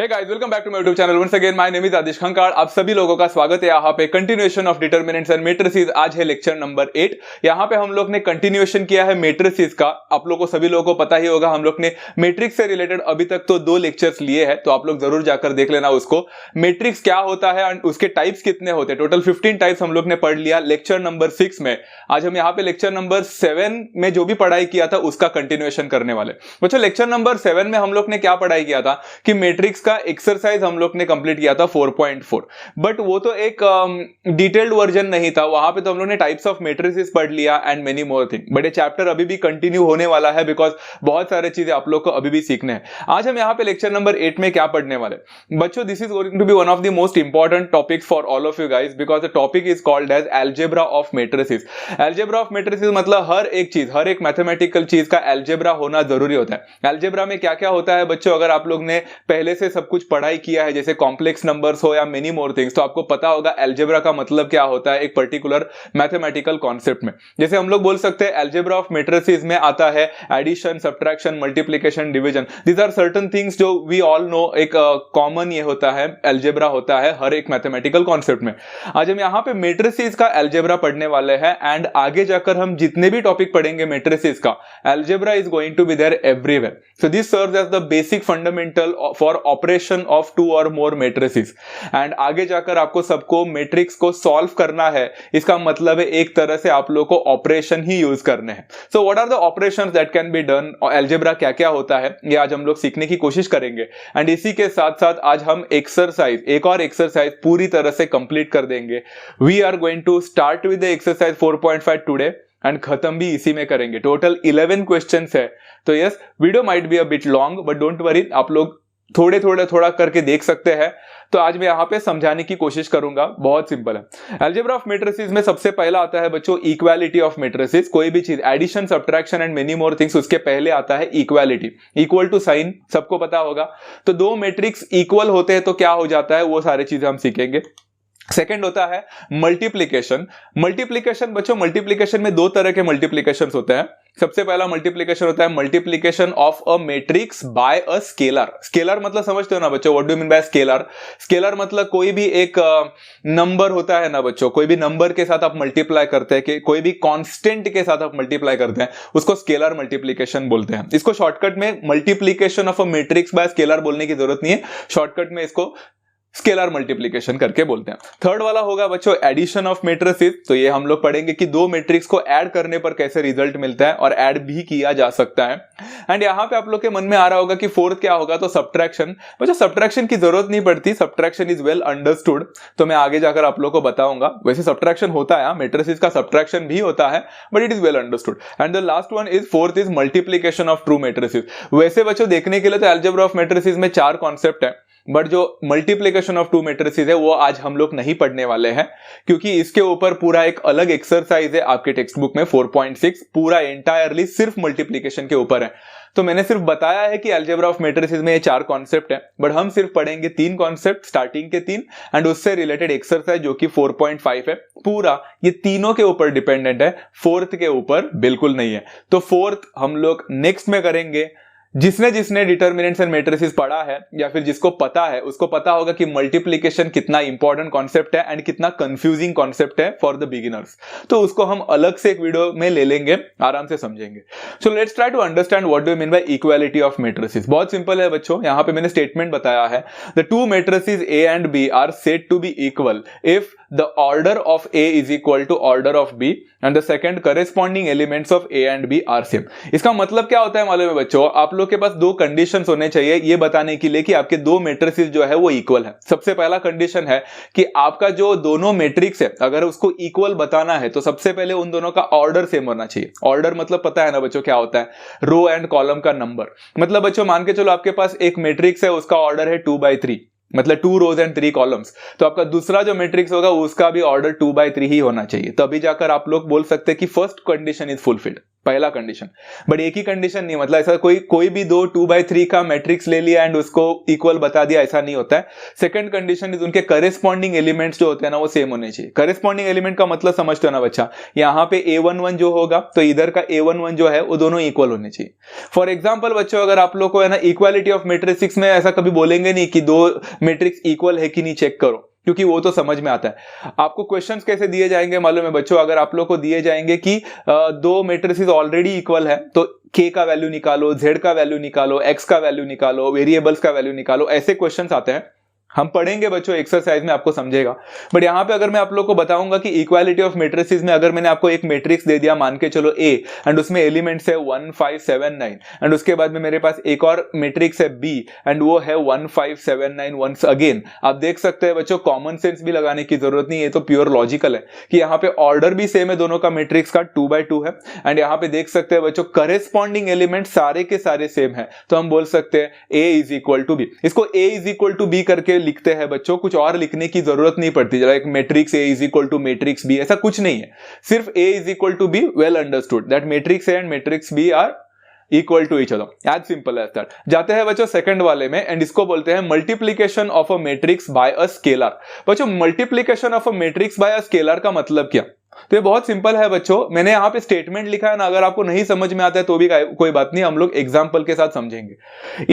Hey guys, welcome back to my YouTube channel. Once again my name is Aadish Khankad. आप सभी लोगों का स्वागत है यहाँ पे continuation of determinants and matrices. आज है लेक्चर नंबर 8। यहाँ पे हम लोग ने कंटिन्यूएशन किया है मैट्रिसेस का। आप लोगों को सभी लोगों को पता ही होगा, हम लोग ने मैट्रिक्स से रिलेटेड अभी तक तो 2 लेक्चर्स लिए हैं, तो आप लोग जरूर जाकर देख लेना उसको। मैट्रिक्स क्या होता है एंड उसके टाइप्स कितने होते हैं, टोटल 15 टाइप्स हम लोग ने पढ़ लिया लेक्चर नंबर 6 में। आज हम यहाँ पे लेक्चर नंबर 7 में जो भी पढ़ाई किया था उसका कंटिन्यूएशन करने वाले। बच्चों, लेक्चर नंबर 7 में हम लोग ने क्या पढ़ाई किया था कि मैट्रिक्स का एक्सरसाइज हम लोग ने कंप्लीट किया था 4.4, बट वो तो एक डिटेल्ड वर्जन नहीं था। वहां पे तो हम लोग ने टाइप्स ऑफ मैट्रिसेस पढ़ लिया and many more thing. But ये चैप्टर अभी भी कंटिन्यू होने वाला है बिकॉज बहुत सारे चीजें आप लोग को अभी भी सीखने हैं। आज हम यहाँ पे लेक्चर नंबर 8 में क्या पढ़ने वाले बच्चों, this is going to be one of the most important topic for all of you guys because the topic is called as algebra of matrices. Algebra of matrices मतलब हर एक चीज, हर एक मैथमेटिकल चीज का अलजेब्रा होना जरूरी होता है। अलजेब्रा में क्या क्या होता है बच्चों, अगर आप लोग ने पहले से सब कुछ पढ़ाई किया है जैसे कॉम्प्लेक्स नंबर्स हो या मेनी मोर थिंग्स, तो आपको पता होगा अलजेब्रा का मतलब क्या होता है एक पर्टिकुलर मैथमेटिकल कॉन्सेप्ट में। जैसे हम लोग बोल सकते हैं अलजेब्रा ऑफ मैट्रिसेस में आता है addition, subtraction, multiplication, division. These are certain things जो वी ऑल नो, एक कॉमन ये होता है, अलजेब्रा होता है हर एक मैथमेटिकल कॉन्सेप्ट में। आज हम यहाँ पे मैट्रिसेस का अलजेब्रा पढ़ने वाले हैं एंड आगे जाकर हम जितने भी टॉपिक पढ़ेंगे मैट्रिसेस का, algebra is going to be there everywhere. So this serves as the basic fundamental for operation of 2 और मोर मैट्रिसेस। एंड आगे जाकर आपको सबको मैट्रिक्स को सॉल्व करना है, इसका मतलब है एक तरह से आप लोग को ऑपरेशन ही यूज करने हैं। So what are the operations that can be done, और अलजेब्रा क्या क्या होता है ये आज हम लोग सीखने की कोशिश करेंगे। एंड इसी के साथ साथ आज हम एक्सरसाइज, एक और एक्सरसाइज पूरी तरह से कंप्लीट कर देंगे। We are going to start with the exercise 4.5 today and खत्म भी इसी में करेंगे। टोटल 11 क्वेश्चंस है, तो yes video might be a bit long but don't worry, आप लोग थोड़ा करके देख सकते हैं। तो आज मैं यहां पे समझाने की कोशिश करूंगा, बहुत सिंपल है। अलजेब्रा ऑफ मैट्रिसेस में सबसे पहला आता है बच्चों इक्वालिटी ऑफ मैट्रिसेस। कोई भी चीज addition, subtraction and many more things, उसके पहले आता है इक्वालिटी। इक्वल टू साइन सबको पता होगा, तो 2 मैट्रिक्स इक्वल होते हैं तो क्या हो जाता है, वो सारी चीजें हम सीखेंगे। सेकेंड होता है मल्टीप्लीकेशन। मल्टीप्लीकेशन बच्चों, मल्टीप्लीकेशन में 2 तरह के मल्टीप्लीकेशन होते हैं। सबसे पहला मल्टीप्लीकेशन होता है multiplication of a matrix by a scalar. Scalar मतलब समझते हो ना बच्चों, what do you mean bye scalar? Scalar मतलब कोई भी एक नंबर होता है ना बच्चों, कोई भी नंबर के साथ आप मल्टीप्लाई करते हैं, कि कोई भी कांस्टेंट के साथ आप मल्टीप्लाई करते हैं, उसको स्केलर मल्टीप्लीकेशन बोलते हैं। इसको शॉर्टकट में multiplication of a matrix bye scalar बोलने की जरूरत नहीं है, शॉर्टकट में इसको स्केलर मल्टीप्लिकेशन करके बोलते हैं। थर्ड वाला होगा बच्चों एडिशन ऑफ मैट्रिसेस। तो ये हम लोग पढ़ेंगे कि 2 मैट्रिक्स को ऐड करने पर कैसे रिजल्ट मिलता है, और ऐड भी किया जा सकता है। एंड यहां पे आप लोग के मन में आ रहा होगा कि फोर्थ क्या होगा, तो सब्ट्रैक्शन। बच्चों सब्ट्रैक्शन की जरूरत नहीं पड़ती, सब्ट्रैक्शन इज वेल अंडरस्टूड, तो मैं आगे जाकर आप लोग को बताऊंगा। वैसे सब्ट्रैक्शन होता है, मैट्रिसेस का सब्ट्रैक्शन भी होता है, but it is well understood. And the last one is fourth is multiplication of true matrices. वैसे बच्चों देखने के लिए तो अलजेब्रा ऑफ मैट्रिसेस में 4 कॉन्सेप्ट है, बट जो मल्टीप्लिकेशन ऑफ 2 मैट्रिसेस है वो आज हम लोग नहीं पढ़ने वाले हैं, क्योंकि इसके ऊपर पूरा एक अलग एक्सरसाइज है आपके टेक्स्ट बुक में 4.6, पूरा एंटायरली सिर्फ मल्टीप्लिकेशन के ऊपर है। तो मैंने सिर्फ बताया है कि अलजेब्रा ऑफ मैट्रिसेस में ये 4 कॉन्सेप्ट है, बट हम सिर्फ पढ़ेंगे 3 कॉन्सेप्ट, स्टार्टिंग के 3 एंड उससे रिलेटेड एक्सरसाइज जो कि 4.5 है। पूरा ये तीनों के ऊपर डिपेंडेंट है, फोर्थ के ऊपर बिल्कुल नहीं है। तो फोर्थ हम लोग नेक्स्ट में करेंगे। जिसने डिटरमिनेंट्स एंड मैट्रिसेस पढ़ा है या फिर जिसको पता है, उसको पता होगा कि मल्टीप्लिकेशन कितना इंपॉर्टेंट कॉन्सेप्ट है एंड कितना कंफ्यूजिंग कॉन्सेप्ट है फॉर द बिगिनर्स। तो उसको हम अलग से एक वीडियो में ले लेंगे, आराम से समझेंगे। So let's try to understand what do you mean by equality of matrices. बहुत सिंपल है बच्चों, यहां पे मैंने स्टेटमेंट बताया है, the 2 matrices A and B are said to be equal if the order of A is equal to order of B and the second corresponding elements of A and B are same। इसका मतलब क्या होता है मालूम है बच्चों, आप लोग के पास 2 कंडीशंस होने चाहिए ये बताने के लिए कि आपके 2 मैट्रिसेस जो है वो इक्वल है। सबसे पहला कंडीशन है कि आपका जो दोनों मैट्रिक्स है अगर उसको इक्वल बताना है तो सबसे पहले उन दोनों का ऑर्डर सेम होना चाहिए। ऑर्डर मतलब पता है ना बच्चों क्या होता है, रो एंड कॉलम का नंबर। मतलब बच्चों मान के चलो आपके पास एक मैट्रिक्स है, उसका ऑर्डर है 2/3, मतलब 2 रोज एंड 3 कॉलम्स, तो आपका दूसरा जो मैट्रिक्स होगा उसका भी ऑर्डर 2/3 ही होना चाहिए, तभी जाकर आप लोग बोल सकते हैं कि फर्स्ट कंडीशन इज फुलफिल्ड। पहला कंडीशन। बट एक ही कंडीशन नहीं, मतलब ऐसा कोई भी दो 2/3 का मैट्रिक्स ले लिया एंड उसको इक्वल बता दिया, ऐसा नहीं होता है। सेकंड कंडीशन इज उनके करेस्पॉन्डिंग एलिमेंट्स जो होते हैं ना वो सेम होने चाहिए। करेस्पॉन्डिंग एलिमेंट का मतलब समझते हो ना बच्चा, यहाँ पे A11 जो होगा तो इधर का A11 जो है वो दोनों इक्वल होने चाहिए। फॉर एग्जाम्पल बच्चों, अगर आप लोग को है ना इक्वालिटी ऑफ मैट्रिक्स में ऐसा कभी बोलेंगे नहीं कि दो मैट्रिक्स इक्वल है कि नहीं चेक करो, क्योंकि वो तो समझ में आता है। आपको क्वेश्चंस कैसे दिए जाएंगे मालूम है बच्चों, अगर आप लोग को दिए जाएंगे कि दो मैट्रिसेस ऑलरेडी इक्वल है तो k का वैल्यू निकालो, z का वैल्यू निकालो, x का वैल्यू निकालो, वेरिएबल्स का वैल्यू निकालो, ऐसे क्वेश्चंस आते हैं। हम पढ़ेंगे बच्चों एक्सरसाइज में, आपको समझेगा। बट यहां पे अगर मैं आप लोग को बताऊंगा कि इक्वालिटी ऑफ मैट्रिसेस में अगर मैंने आपको एक मैट्रिक्स दे दिया, मान के चलो A, एंड उसमें एलिमेंट्स है 1 5 7 9, एंड उसके बाद में मेरे पास एक और मैट्रिक्स है B एंड वो है 1 5 7 9 वंस अगेन। आप देख सकते हैं बच्चों, कॉमन सेंस भी लगाने की जरूरत नहीं है, तो प्योर लॉजिकल है कि यहाँ पे ऑर्डर भी सेम है दोनों का मैट्रिक्स का, 2/2 है। एंड यहाँ पे देख सकते हैं बच्चों करेस्पॉन्डिंग एलिमेंट सारे के सारे सेम है, तो हम बोल सकते हैं A is equal to B। इसको A is equal to B करके लिखते हैं बच्चों, कुछ और लिखने की जरूरत नहीं पड़ती। जरा एक matrix A is equal to matrix B, ऐसा कुछ नहीं है, सिर्फ A is equal to B। Well understood that matrix A and matrix B are equal to each other, as simple as that. जाते हैं बच्चों सेकंड वाले में, एंड इसको बोलते हैं multiplication of a matrix by a scalar. बच्चों multiplication of a matrix by a scalar का मतलब क्या? तो ये बहुत सिंपल है बच्चों, मैंने यहां पे स्टेटमेंट लिखा है ना, अगर आपको नहीं समझ में आता है तो भी कोई बात नहीं, हम लोग एग्जांपल के साथ समझेंगे।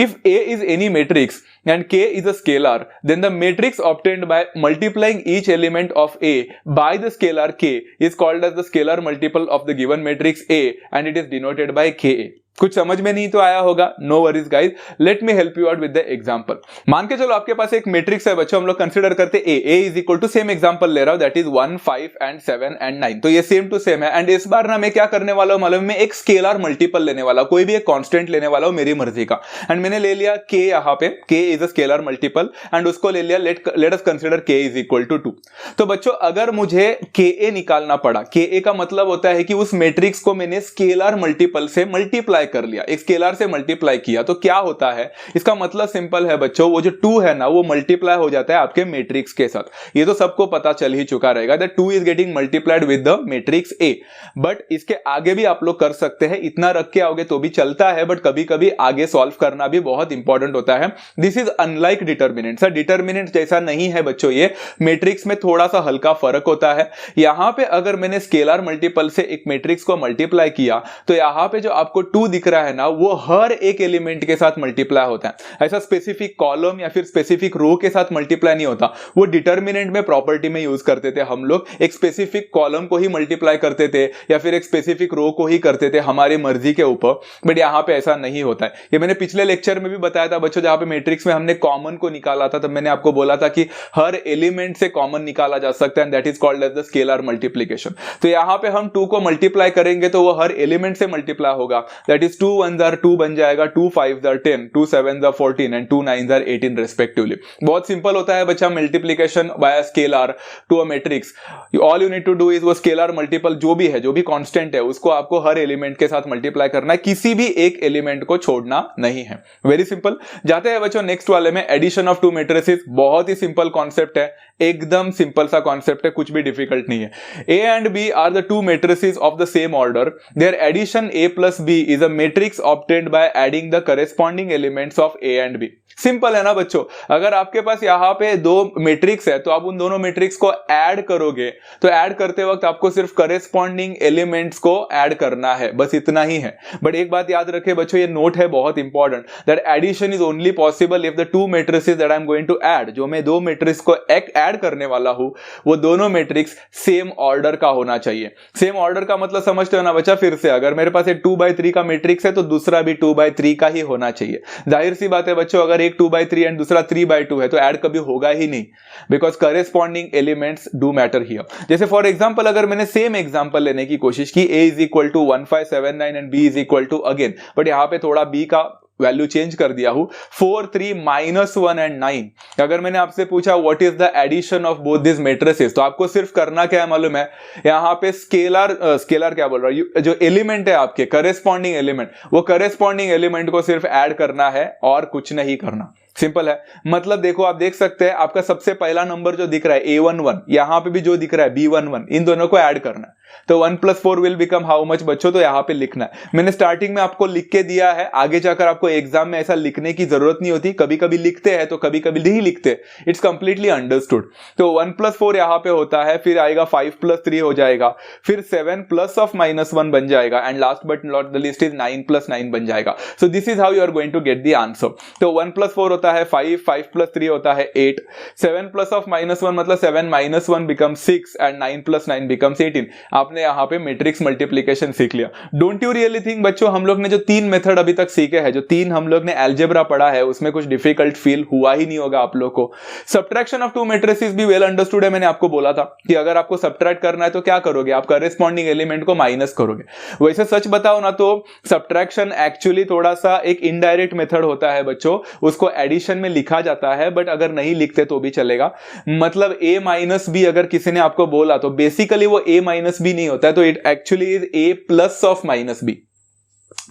If A is any matrix and K is a scalar, then the matrix obtained by multiplying each element of A by the scalar K is called as the scalar multiple of the given matrix A and it is denoted by Ka। कुछ समझ में नहीं तो आया होगा, no worries guys, let me help you out with the example. मान के चलो आपके पास एक मैट्रिक्स है बच्चों, हम लोग कंसीडर करते A is equal to, same example ले रहा हूं, दैट इज 1 5 एंड 7 एंड 9। तो ये सेम टू सेम है। एंड इस बार ना मैं क्या करने वाला हूं मालूम, मैं एक स्केलर मल्टीपल लेने वाला हूं, कोई भी एक कांस्टेंट लेने वाला हूं मेरी मर्जी का। एंड मैंने ले लिया K, यहां पे K is a scalar multiple, and उसको ले लिया, let us consider K is equal to 2। तो बच्चों अगर मुझे Ka निकालना पड़ा, Ka का मतलब होता है कि उस मैट्रिक्स को मैंने स्केलर मल्टीपल से मल्टीप्लाई कर लिया, एक स्केलर से मल्टीप्लाई किया, तो क्या होता है इसका मतलब सिंपल है बच्चों, वो जो 2 है ना वो मल्टीप्लाई हो जाता है आपके मैट्रिक्स के साथ। ये तो सबको पता चल ही चुका रहेगा that 2 is getting multiplied with the matrix A। But इसके आगे भी आप लोग कर सकते हैं, इतना रख के आओगे तो भी चलता है, बट कभी कभी आगे सॉल्व करना भी बहुत इंपॉर्टेंट होता है। This is unlike determinant. Sir determinant जैसा नहीं है बच्चों, ये मैट्रिक्स में थोड़ा सा हल्का फर्क होता है। यहां पे अगर मैंने स्केलर मल्टीपल से एक मैट्रिक्स को मल्टीप्लाई किया तो यहां पे जो आपको 2 दिख रहा है ना वो हर एक एलिमेंट के साथ मल्टीप्लाई होता है। ऐसा स्पेसिफिक कॉलम या फिर स्पेसिफिक रो के साथ मल्टीप्लाई नहीं होता। वो डिटर्मिनेंट में प्रॉपर्टी में यूज करते थे हम लोग, एक स्पेसिफिक कॉलम को ही मल्टीप्लाई करते थे या फिर एक स्पेसिफिक रो को ही करते थे हमारी मर्जी के ऊपर। बट यहां पे ऐसा नहीं होता है। ये मैंने पिछले लेक्चर में भी बताया था बच्चों, जहां पे मैट्रिक्स में हमने कॉमन को निकाला था, तब मैंने आपको बोला था कि हर एलिमेंट से कॉमन निकाला जा सकता है, and that is called as the scalar multiplication. तो यहां पे हम 2 को मल्टीप्लाई करेंगे तो वो हर एलिमेंट से मल्टीप्लाई होगा, दैट इज 2 1 आर 2 बन जाएगा, 2 5 are 10, 2 7 are 14 and 2 9 are 18 respectively. बहुत सिंपल होता है बच्चा multiplication by scalar to a matrix. All you need to do is वो स्केलर मल्टीपल जो भी है, जो भी कांस्टेंट है, उसको आपको हर एलिमेंट के साथ मल्टीप्लाई करना है, किसी भी एक एलिमेंट को छोड़ना नहीं है। Very simple. जाते हैं बच्चों नेक्स्ट वाले में, एडिशन ऑफ 2 मैट्रिसेस। बहुत ही सिंपल कॉन्सेप्ट है, एकदम सिंपल सा कॉन्सेप्ट है, कुछ भी डिफिकल्ट नहीं है। A and B are the 2 matrices of the same order. Their addition A plus B is a matrix obtained by adding the corresponding elements of A and B. Simple है ना बच्चों, अगर आपके पास यहां पे 2 मैट्रिक्स है तो आप उन दोनों मैट्रिक्स को ऐड करोगे, तो ऐड करते वक्त आपको सिर्फ करेस्पॉन्डिंग एलिमेंट्स को ऐड करना है, बस इतना ही है। बट एक बात याद रखें बच्चों, ये नोट है बहुत important, that addition is only possible if the 2 matrices that I am going to add, जो मैं 2 मैट्रिक्स को ऐड करने वाला हूं, वो दोनों मैट्रिक्स सेम ऑर्डर का होना चाहिए। सेम ऑर्डर का मतलब समझते हो ना बच्चा, फिर से अगर मेरे पास एक 2/3 का मैट्रिक्स है तो दूसरा भी 2/3 का ही होना चाहिए। जाहिर सी बात है बच्चों, अगर एक 2/3 एंड दूसरा 3/2 है तो ऐड कभी होगा ही नहीं, because corresponding elements do matter here. जैसे फॉर एग्जांपल अगर मैंने सेम एग्जांपल लेने की कोशिश की, A is equal to 1 5 7 9 and B is equal to again, but यहां पे थोड़ा B का वैल्यू चेंज कर दिया हूं, 4 3 -1 एंड 9। अगर मैंने आपसे पूछा what is the addition of both this matrices, तो आपको सिर्फ करना क्या है मालूम है, यहां पे स्केलर क्या बोल रहा है, जो एलिमेंट है आपके करेस्पॉन्डिंग एलिमेंट, वो करेस्पॉन्डिंग एलिमेंट को सिर्फ ऐड करना है और कुछ नहीं करना। सिंपल है। मतलब देखो, आप देख सकते हैं आपका सबसे पहला नंबर जो दिख रहा है A11, यहां पे भी जो दिख रहा है B11, इन दोनों को ऐड करना है। तो 1 + 4 विल बिकम हाउ मच बच्चों, तो यहाँ पे लिखना है। मैंने स्टार्टिंग में आपको लिख के दिया है, आगे जाकर आपको एग्जाम में ऐसा लिखने की जरूरत नहीं होती, कभी कभी लिखते हैं तो कभी कभी नहीं लिखते, इट्स कंप्लीटली अंडरस्टूड। तो 1 + 4 यहाँ पे होता है, फिर आएगा 5 + 3 हो जाएगा, फिर 7 प्लस ऑफ -1 बन जाएगा, and last but not the least इज 9 + 9 बन जाएगा। So this is how you are going to get the answer. तो 1 + 4 होता है 5, 5 + 3 होता है 8, 7 प्लस ऑफ -1 मतलब 7 - 1 बिकम 6 एंड 9 + 9 बिकम्स 18। आपने यहाँ पे मैट्रिक्स मल्टीप्लिकेशन सीख लिया। डोंट यू रियली थिंक बच्चों हम लोग ने जो 3 मेथड अभी तक सीखे हैं, जो 3 हम लोग ने अलजेब्रा पढ़ा है, उसमें कुछ डिफिकल्ट फील हुआ ही नहीं होगा आप लोग को। सब्ट्रैक्शन ऑफ 2 मैट्रिसेस भी वेल अंडरस्टूड है। मैंने आपको बोला था कि अगर आपको सब्ट्रैक्ट करना है तो क्या करोगे, आप करेस्पॉन्डिंग एलिमेंट को माइनस करोगे। वैसे सच बताओ ना तो सब्ट्रैक्शन एक्चुअली थोड़ा सा एक इनडायरेक्ट मेथड होता है बच्चों, उसको एडिशन में लिखा जाता है, बट अगर नहीं लिखते तो भी चलेगा। मतलब a - b अगर किसी ने आपको बोला तो बेसिकली वो a - b नहीं होता है, तो it actually is a plus of -b।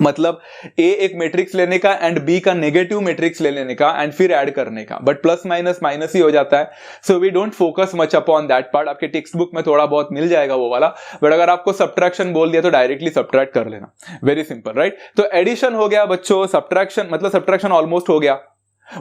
मतलब a एक मैट्रिक्स लेने का एंड b का नेगेटिव मैट्रिक्स ले लेने का एंड फिर ऐड करने का, बट प्लस माइनस माइनस ही हो जाता है। So we don't focus much upon that part. आपके टेक्स्ट बुक में थोड़ा बहुत मिल जाएगा वो वाला, बट अगर आपको सब्ट्रैक्शन बोल दिया तो डायरेक्टली सब्ट्रैक्ट कर लेना। Very simple, right. तो एडिशन हो गया बच्चों, सब्ट्रैक्शन मतलब सब्ट्रैक्शन ऑलमोस्ट हो गया।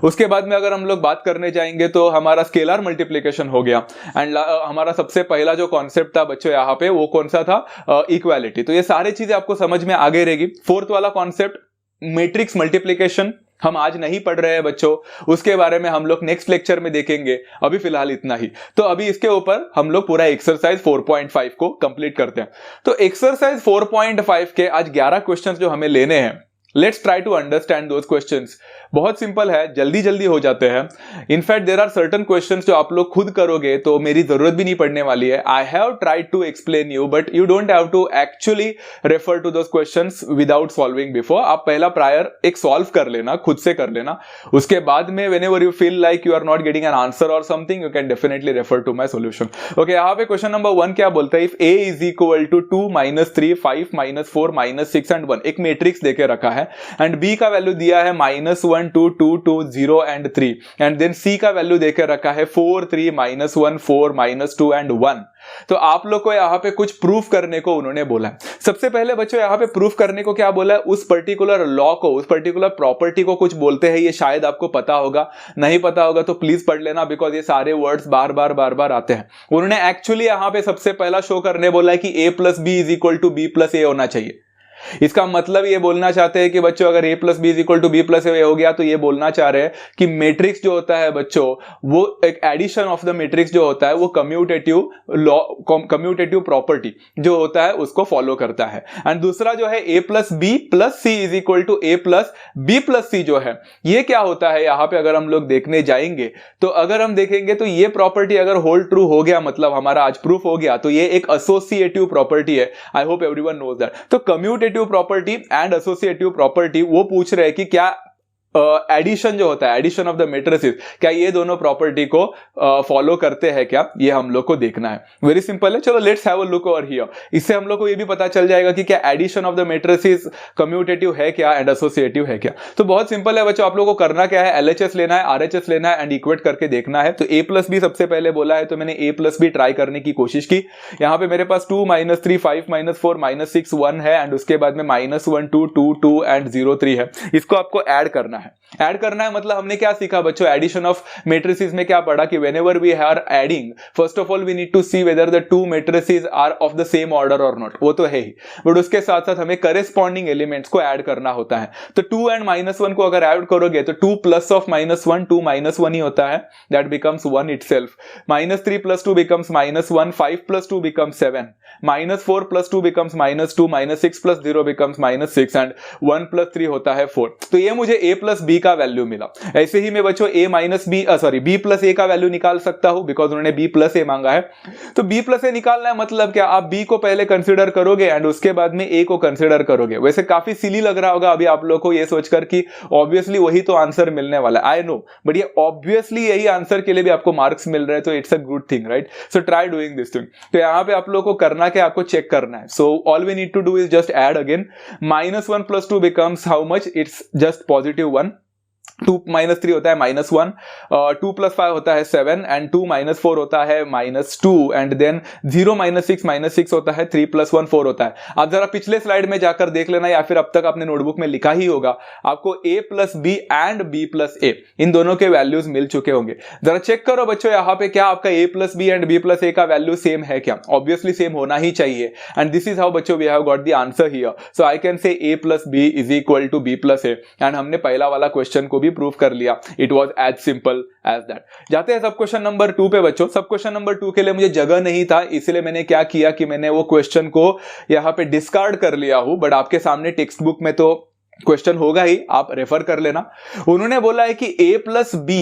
उसके बाद में अगर हम लोग बात करने जाएंगे तो हमारा स्केलर मल्टीप्लिकेशन हो गया, एंड हमारा सबसे पहला जो कॉन्सेप्ट था बच्चों यहाँ पे वो कौन सा था, इक्वालिटी। तो ये सारी चीजें आपको समझ में आगे रहेगी। फोर्थ वाला कॉन्सेप्ट मैट्रिक्स मल्टीप्लिकेशन हम आज नहीं पढ़ रहे हैं बच्चों, उसके बारे में हम लोग नेक्स्ट लेक्चर में देखेंगे। अभी फिलहाल इतना ही। तो अभी इसके ऊपर हम लोग पूरा एक्सरसाइज 4.5 को कंप्लीट करते हैं। तो एक्सरसाइज 4.5 के आज 11 क्वेश्चंस जो हमें लेने हैं, let's try to understand those questions. बहुत सिंपल है, जल्दी जल्दी हो जाते हैं। In fact there are certain questions जो आप लोग खुद करोगे तो मेरी जरूरत भी नहीं पड़ने वाली है। I have tried to explain you, but you don't have to actually refer to those questions without solving before. आप पहला प्रायर एक सॉल्व कर लेना, खुद से कर लेना। उसके बाद में whenever you feel like you are not getting an answer और something, you can definitely refer to my solution. Okay, यहाँ पे क्वेश्चन नंबर 1 क्या बोलता है, if a is equal to 2 - 3 5 - 4 - 6 and 1, एक मैट्रिक्स देके रखा है एंड b का वैल्यू दिया है -1 2 2 2 0 एंड 3, एंड देन c का वैल्यू देकर रखा है 4 3 -1 4 -2 एंड 1। तो आप लोग को यहाँ पे कुछ प्रूफ करने को उन्होंने बोला है। सबसे पहले बच्चों यहाँ पे प्रूफ करने को क्या बोला है, उस पर्टिकुलर लॉ को, उस पर्टिकुलर प्रॉपर्टी को कुछ बोलते हैं। ये शायद आपको पता होगा, नहीं पता होगा तो प्लीज पढ़ लेना, बिकॉज ये सारे वर्ड्स बार बार आते हैं। उन्होंने एक्चुअली यहाँ पे सबसे पहला शो करने बोला है कि a + b is equal to b + a होना चाहिए। इसका मतलब ये बोलना चाहते हैं कि बच्चों अगर a + b is equal to b + a हो गया तो ये बोलना चाह रहे हैं कि मैट्रिक्स जो होता है बच्चों, वो एक एडिशन ऑफ द मैट्रिक्स जो होता है वो कम्यूटेटिव लॉ, कम्यूटेटिव प्रॉपर्टी जो होता है उसको फॉलो करता है। एंड दूसरा जो है a + b + c is equal to a + b + c जो है, ये क्या होता है यहाँ पे अगर हम लोग देखने जाएंगे तो अगर हम देखेंगे तो ये प्रॉपर्टी अगर होल्ड ट्रू हो गया, मतलब हमारा आज प्रूफ हो गया, तो ये एक एसोसिएटिव प्रॉपर्टी है। I hope everyone knows that. तो commutative property and associative property वो पूछ रहे हैं कि क्या एडिशन जो होता है, एडिशन ऑफ द मैट्रिसेस, क्या ये दोनों प्रॉपर्टी को फॉलो करते हैं क्या, ये हम लोग को देखना है। वेरी सिंपल है। चलो let's have a look over here. इससे हम लोग को ये भी पता चल जाएगा कि क्या addition of the matrices commutative है क्या एंड एसोसिएटिव है क्या। तो बहुत सिंपल है बच्चों, आप लोगों को करना क्या है, LHS लेना है, RHS लेना है एंड इक्वेट करके देखना है। तो a + b सबसे पहले बोला है, तो मैंने a + b ट्राई करने की कोशिश की। यहाँ पे मेरे पास 2 - 3 5 - 4 - 6 1 है, एंड उसके बाद में -1 2 2 2 एंड 0 3 है। इसको आपको ऐड करना है। ऐड करना है मतलब हमने क्या सीखा बच्चों, एडिशन ऑफ मैट्रिसेस में क्या पढ़ा कि whenever we are adding, first of all we need to see whether the 2 matrices are of the same order और नॉट, वो तो है ही, बट उसके साथ साथ हमें करेस्पॉन्डिंग एलिमेंट्स को ऐड करना होता है। तो 2 एंड -1 को अगर ऐड करोगे तो 2 प्लस ऑफ -1 2 -1 ही होता है, that becomes 1 itself. -3 + 2 becomes -1, 5 + 2 becomes 7, -4 + 2 becomes -2, -6 + 0 becomes -6 and 1 + 3 होता है 4। तो ये मुझे a + b का वैल्यू मिला। ऐसे ही मैं बच्चों b + a का वैल्यू निकाल सकता हूं, बिकॉज उन्होंने b + a मांगा है। तो b + a निकालना है मतलब क्या, आप b को पहले कंसीडर करोगे एंड उसके बाद में a को कंसीडर करोगे। वैसे काफी सिली लग रहा होगा अभी आप लोग को ये सोचकर कि ऑब्वियसली वही तो आंसर मिलने वाला है, आई नो, बट ये ऑब्वियसली यही आंसर के लिए भी आपको मार्क्स मिल रहे हैं, तो it's a good thing, right. So try doing this thing. तो यहां पे आप लोग को करना क्या, आपको चेक करना है। So all we need to do is just add again. -1 + 2 becomes how much, it's just +1, 2 - 3 होता है -1, 2 + 5 होता है 7 एंड 2 - 4 होता है -2 एंड देन 0 - 6 होता है 3 + 1 4 होता है। आप जरा पिछले स्लाइड में जाकर देख लेना या फिर अब तक आपने नोटबुक में लिखा ही होगा, आपको a + b and b + a इन दोनों के वैल्यूज मिल चुके होंगे। जरा चेक करो बच्चों यहाँ पे क्या आपका a + b and b + a का वैल्यू सेम है क्या? ऑब्वियसली सेम होना ही चाहिए एंड दिस इज हाउ बच्चों we have got the answer here. So I can say a + b = b + a and हमने पहला वाला क्वेश्चन को भी प्रूव कर लिया। It was as simple as that. जाते हैं सब क्वेश्चन नंबर 2 पे बच्चों। सब क्वेश्चन नंबर 2 के लिए मुझे जगह नहीं था, इसलिए मैंने क्या किया कि मैंने वो क्वेश्चन को यहां पे डिस्कार्ड कर लिया हूं, बट आपके सामने टेक्स्ट बुक में तो क्वेश्चन होगा ही, आप रेफर कर लेना। उन्होंने बोला है कि a + b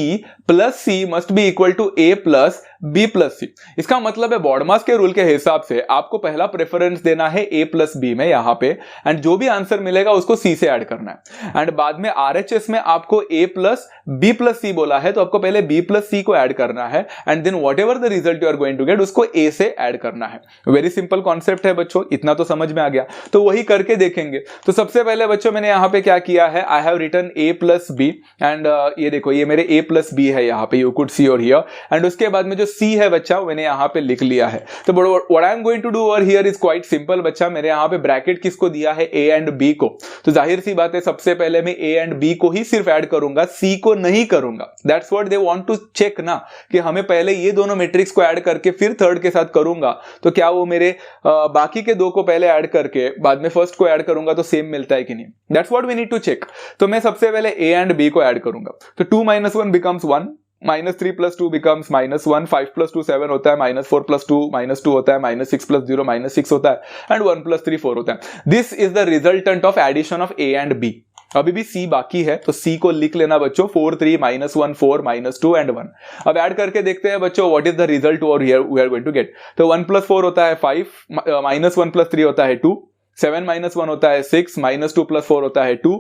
+ c must be equal to a + b + c। इसका मतलब है बॉडमास के रूल के हिसाब से आपको पहला प्रेफरेंस देना है a + b में यहां पे, एंड जो भी आंसर मिलेगा उसको c से ऐड करना है। एंड बाद में RHS में आपको a + b + c बोला है, तो आपको पहले b + c को ऐड करना है and then whatever the result you are going to get उसको a से ऐड करना है। वेरी सिंपल कॉन्सेप्ट है बच्चों, इतना तो समझ में आ गया, तो वही करके देखेंगे। तो सबसे पहले बच्चों मैंने यहाँ पे क्या किया है, I have written a + b and ये देखो ये मेरे a + b है यहाँ पे, यू कुड सी और हियर, एंड उसके बाद में जो c है बच्चा मैंने यहाँ पे लिख लिया है। तो what I am going to do over here is quite simple बच्चा। मेरे यहाँ पे ब्रैकेट किसको दिया है, a एंड b को, तो जाहिर सी बात है सबसे पहले मैं a एंड b को ही सिर्फ ऐड करूंगा, c को नहीं करूंगा। That's what they want to check ना, कि हमें पहले ये दोनों मैट्रिक्स को ऐड करके फिर थर्ड के साथ करूंगा, तो क्या वो मेरे बाकी के दो को पहले ऐड करके बाद में फर्स्ट को ऐड करूंगा तो सेम मिलता है कि नहीं। That's what we need to check. तो मैं सबसे पहले a एंड b को ऐड करूंगा, तो 2 - 1 becomes 1, -3 + 2 becomes -1, 5 + 2 7 होता है, -4 + 2 -2 होता है, -6 + 0 -6 होता है एंड 1 + 3 4 होता है। This is the resultant of addition of a and b। अभी भी c बाकी है, तो c को लिख लेना बच्चों, 4 3 -1 4 -2 एंड 1। अब ऐड करके देखते हैं बच्चों what is the result over here we are going to get. तो 1 + 4 होता है 5, -1 + 3 होता है 2, 7 - 1 होता है 6, -2 + 4 होता है 2,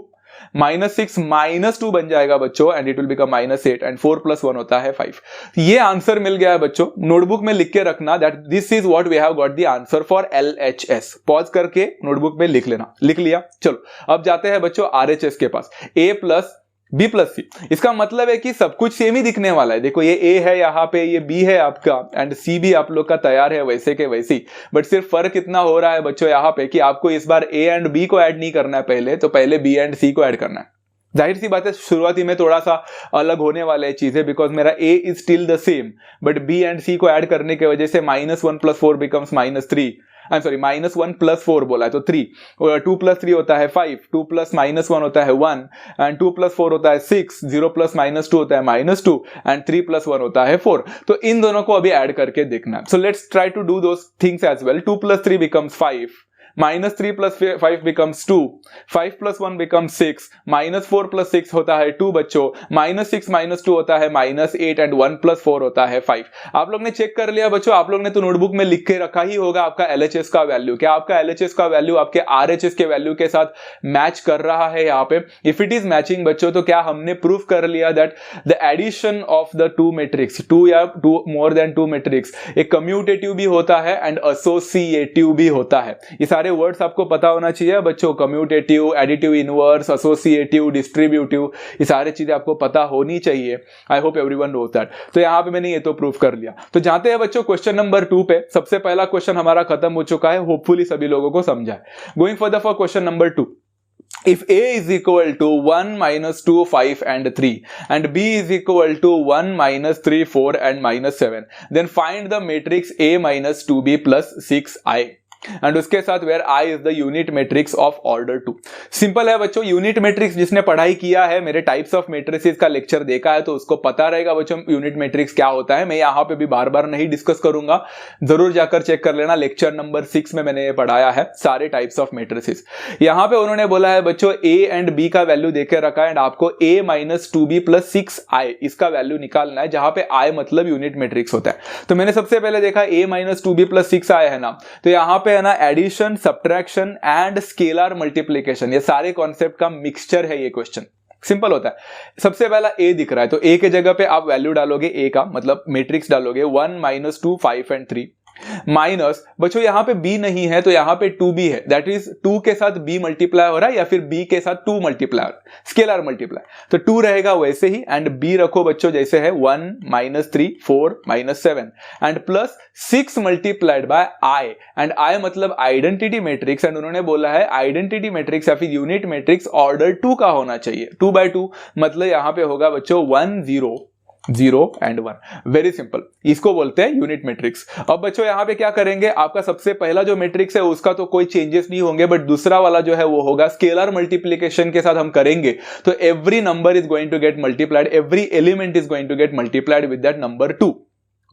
-6 - 2 बन जाएगा बच्चों and it will become -8 and 4 + 1 होता है 5। ये आंसर मिल गया है बच्चों, नोटबुक में लिख के रखना that this is what we have got the answer for LHS। Pause करके नोटबुक में लिख लेना। लिख लिया, चलो अब जाते हैं बच्चों RHS के पास। a + b + c, इसका मतलब है कि सब कुछ सेम ही दिखने वाला है। देखो ये a है यहाँ पे, ये b है आपका एंड c भी आप लोग का तैयार है वैसे के वैसे ही, बट सिर्फ फर्क इतना हो रहा है बच्चों यहाँ पे कि आपको इस बार a एंड b को ऐड नहीं करना है पहले, तो पहले b एंड c को ऐड करना है। जाहिर सी बात है शुरुआती में थोड़ा सा अलग होने वाले हैं चीजें, बिकॉज मेरा a is still the same, but b and c को ऐड करने की वजह से -1 + 4 becomes -3, आई एम सॉरी -1 + 4 बोला है तो 3, 2 + 3 होता है 5, 2 + -1 होता है 1 एंड 2 + 4 होता है 6, 0 + -2 होता है -2 एंड 3 + 1 होता है 4। तो इन दोनों को अभी ऐड करके देखना। So let's try to do those things as well. 2 + 3 becomes 5, -3 + 5 becomes 2, 5 + 1 becomes 6, -4 + 6 होता है 2 बच्चों, -6 - 2 होता है -8 एंड 1 + 4 होता है 5। आप लोग ने चेक कर लिया बच्चों, आप लोग ने तो नोटबुक में लिख के रखा ही होगा आपका LHS का वैल्यू। क्या आपका LHS का वैल्यू आपके RHS के वैल्यू के साथ मैच कर रहा है यहाँ पे? इफ इट इज मैचिंग बच्चों, तो क्या हमने प्रूफ कर लिया that the addition of the two matrix, 2 या 2 मोर देन 2 मैट्रिक्स, एक कम्यूटेटिव भी होता है एंड एसोसिएटिव भी होता है। ये सारे वर्ड्स आपको पता होना चाहिए बच्चों, commutative, additive inverse, associative, distributive, ये सारी चीजें आपको पता होनी चाहिए। I hope everyone knows that. तो यहां पे मैंने ये तो प्रूफ कर लिया। तो जाते हैं बच्चों क्वेश्चन नंबर 2 पे। सबसे पहला क्वेश्चन हमारा खत्म हो चुका है, होपफुली सभी लोगों को समझा है। Going further for question number 2। If a is equal to 1 - 2 5 and 3 and b is equal to 1 - 3 4 and -7, then find the matrix a - 2b plus 6i and उसके साथ where i is the unit matrix of order 2। Simple है बच्चों, unit matrix जिसने पढ़ाई किया है, मेरे types of matrices का लेक्चर देखा है तो उसको पता रहेगा बच्चों यूनिट मैट्रिक्स क्या होता है। मैं यहाँ पे भी बार बार नहीं डिस्कस करूंगा, जरूर जाकर चेक कर लेना, लेक्चर नंबर 6 में मैंने ये पढ़ाया है सारे टाइप्स ऑफ मैट्रिसेस। यहाँ पे उन्होंने बोला है बच्चों a एंड b का वैल्यू देके रखा है एंड आपको a - 2b plus 6i इसका वैल्यू निकालना है, जहां पे i मतलब यूनिट मैट्रिक्स होता है। तो मैंने सबसे पहले देखा a - 2b plus 6i है ना, तो यहाँ पे है ना addition, subtraction and scalar multiplication, ये सारे कॉन्सेप्ट का मिक्सचर है ये क्वेश्चन। सिंपल होता है। सबसे पहला a दिख रहा है तो a के जगह पे आप वैल्यू डालोगे, a का मतलब मैट्रिक्स डालोगे 1 - 2 5 and 3 माइनस बच्चों यहाँ पे b नहीं है तो यहाँ पे 2b है, दैट इज 2 के साथ b मल्टीप्लाई हो रहा है या फिर b के साथ 2 मल्टीप्लाई हो रहा है, स्केलर मल्टीप्लाई, तो 2 रहेगा वैसे ही एंड b रखो बच्चों जैसे है 1 -3 4 -7 and plus 6 multiplied by i and i मतलब आइडेंटिटी मैट्रिक्स एंड उन्होंने बोला है आइडेंटिटी मैट्रिक्स या फिर यूनिट मैट्रिक्स ऑर्डर 2 का होना चाहिए, 2 by 2 मतलब यहाँ पे होगा बच्चों 1 0 0 एंड 1, वेरी सिंपल, इसको बोलते हैं यूनिट मैट्रिक्स। अब बच्चों यहाँ पे क्या करेंगे, आपका सबसे पहला जो मैट्रिक्स है उसका तो कोई चेंजेस नहीं होंगे, बट दूसरा वाला जो है वो होगा स्केलर मल्टीप्लिकेशन के साथ हम करेंगे, तो every number is going to get multiplied, every element is going to get multiplied with that number 2,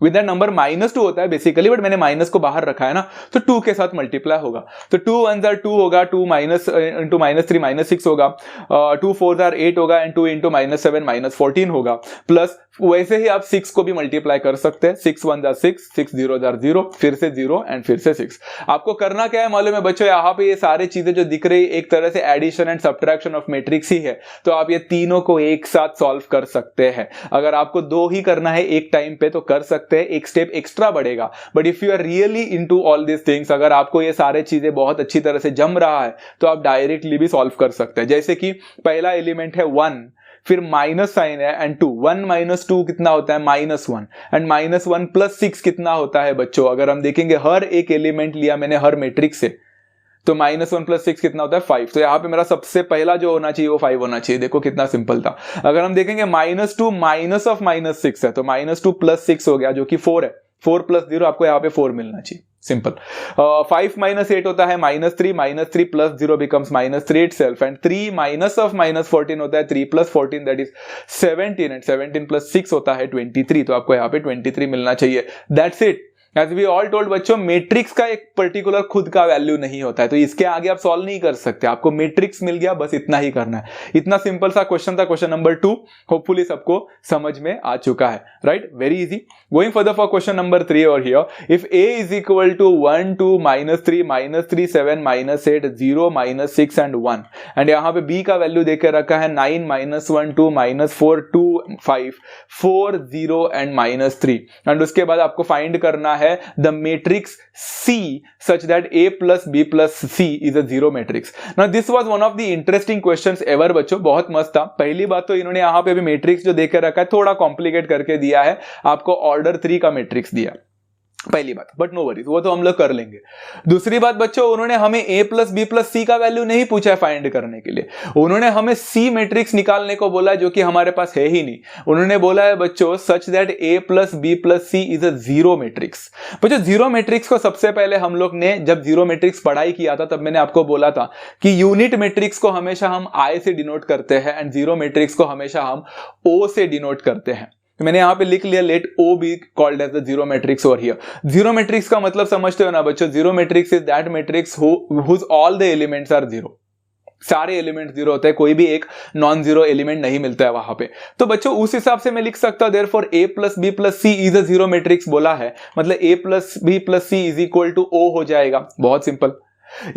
with that number -2 होता है बेसिकली, बट मैंने माइनस को बाहर रखा है ना, तो 2 के साथ मल्टीप्लाई होगा, तो 2 1s are 2 होगा, 2 माइनस इंटू -3 -6 होगा, 2 4s are 8 होगा एंड 2 इंटू -7 -14 होगा, प्लस वैसे ही आप 6 को भी मल्टीप्लाई कर सकते हैं, 6 1s are 6 6 0s are 0 फिर से 0 एंड फिर से 6। आपको करना क्या है मालूम है बच्चों, यहाँ पे ये सारी चीजें जो दिख रही है एक तरह से addition and subtraction of matrix ही है, तो आप ये तीनों को एक साथ सॉल्व कर सकते हैं। अगर आपको 2 ही करना है एक टाइम पे तो कर सकते हैं, एक स्टेप एक्स्ट्रा बढ़ेगा, but if you are really into all this things, अगर आपको ये सारे चीजें बहुत अच्छी तरह से जम रहा है तो आप डायरेक्टली भी सॉल्व कर सकते हैं। जैसे कि पहला एलिमेंट है 1, फिर माइनस साइन है एंड 2, 1 - 2 कितना होता है -1 एंड -1 + 6 कितना होता है बच्चों, अगर हम देखेंगे हर एक एलिमेंट लिया मैंने हर मैट्रिक्स से, तो -1 + 6 कितना होता है 5, तो यहाँ पे मेरा सबसे पहला जो होना चाहिए वो 5 होना चाहिए। देखो कितना सिंपल था। अगर हम देखेंगे -2 माइनस ऑफ -6 है तो -2 + 6 हो गया जो कि 4 है, 4 + 0 आपको यहाँ पे 4 मिलना चाहिए, सिंपल। 5 - 8 होता है -3 -3 + 0 becomes -3 itself and 3 minus of -14 होता है 3 + 14 दैट इज 17 एंड 17 + 6 होता है 23, तो आपको यहाँ पे 23 मिलना चाहिए, that's it. As we all told बच्चों, मैट्रिक्स का एक पर्टिकुलर खुद का वैल्यू नहीं होता है, तो इसके आगे आप सॉल्व नहीं कर सकते, आपको मैट्रिक्स मिल गया बस इतना ही करना है। इतना सिंपल सा क्वेश्चन था, क्वेश्चन नंबर 2, होपफुली सबको समझ में आ चुका है, right, very easy. Going further for question number 3 और here, if a is equal to 1 2 -3 -3 7 -8 0 -6 and 1 and यहाँ पे b का वैल्यू देके रखा है 9 -1 2 -4 2 5 4 0 एंड -3 एंड उसके बाद आपको फाइंड करना है the matrix C such that A plus B plus C is a zero matrix. Now this was one of the interesting questions ever बच्चों, बहुत मस्त था। पहली बात तो इन्होंने यहाँ पे भी मैट्रिक्स जो देकर रखा है थोड़ा कॉम्प्लिकेट करके दिया है, आपको ऑर्डर 3 का मैट्रिक्स दिया, पहली बात, बट नो वरीज, वो तो हम लोग कर लेंगे। दूसरी बात बच्चों, उन्होंने हमें A + B + C का वैल्यू नहीं पूछा है फाइंड करने के लिए, उन्होंने हमें C मैट्रिक्स निकालने को बोला जो कि हमारे पास है ही नहीं। उन्होंने बोला है बच्चों such that A + B + C is a zero matrix. बच्चों जीरो मैट्रिक्स को सबसे पहले हम लोग ने जब जीरो मैट्रिक्स पढ़ाई किया था तब मैंने आपको बोला था कि यूनिट मैट्रिक्स को हमेशा हम I से डिनोट करते हैं एंड जीरो मैट्रिक्स को हमेशा हम O से डिनोट करते हैं। तो मैंने यहां पे लिख लिया let O be called as the zero matrix over here. Zero matrix का मतलब समझते हो ना बच्चों, zero matrix is that matrix whose all the elements are zero, सारे एलिमेंट जीरो होते हैं, कोई भी एक नॉन जीरो एलिमेंट नहीं मिलता है वहां पे। तो बच्चों उस हिसाब से मैं लिख सकता हूं therefore A + B + C is a zero matrix बोला है, मतलब A + B + C is equal to O हो जाएगा, बहुत सिंपल।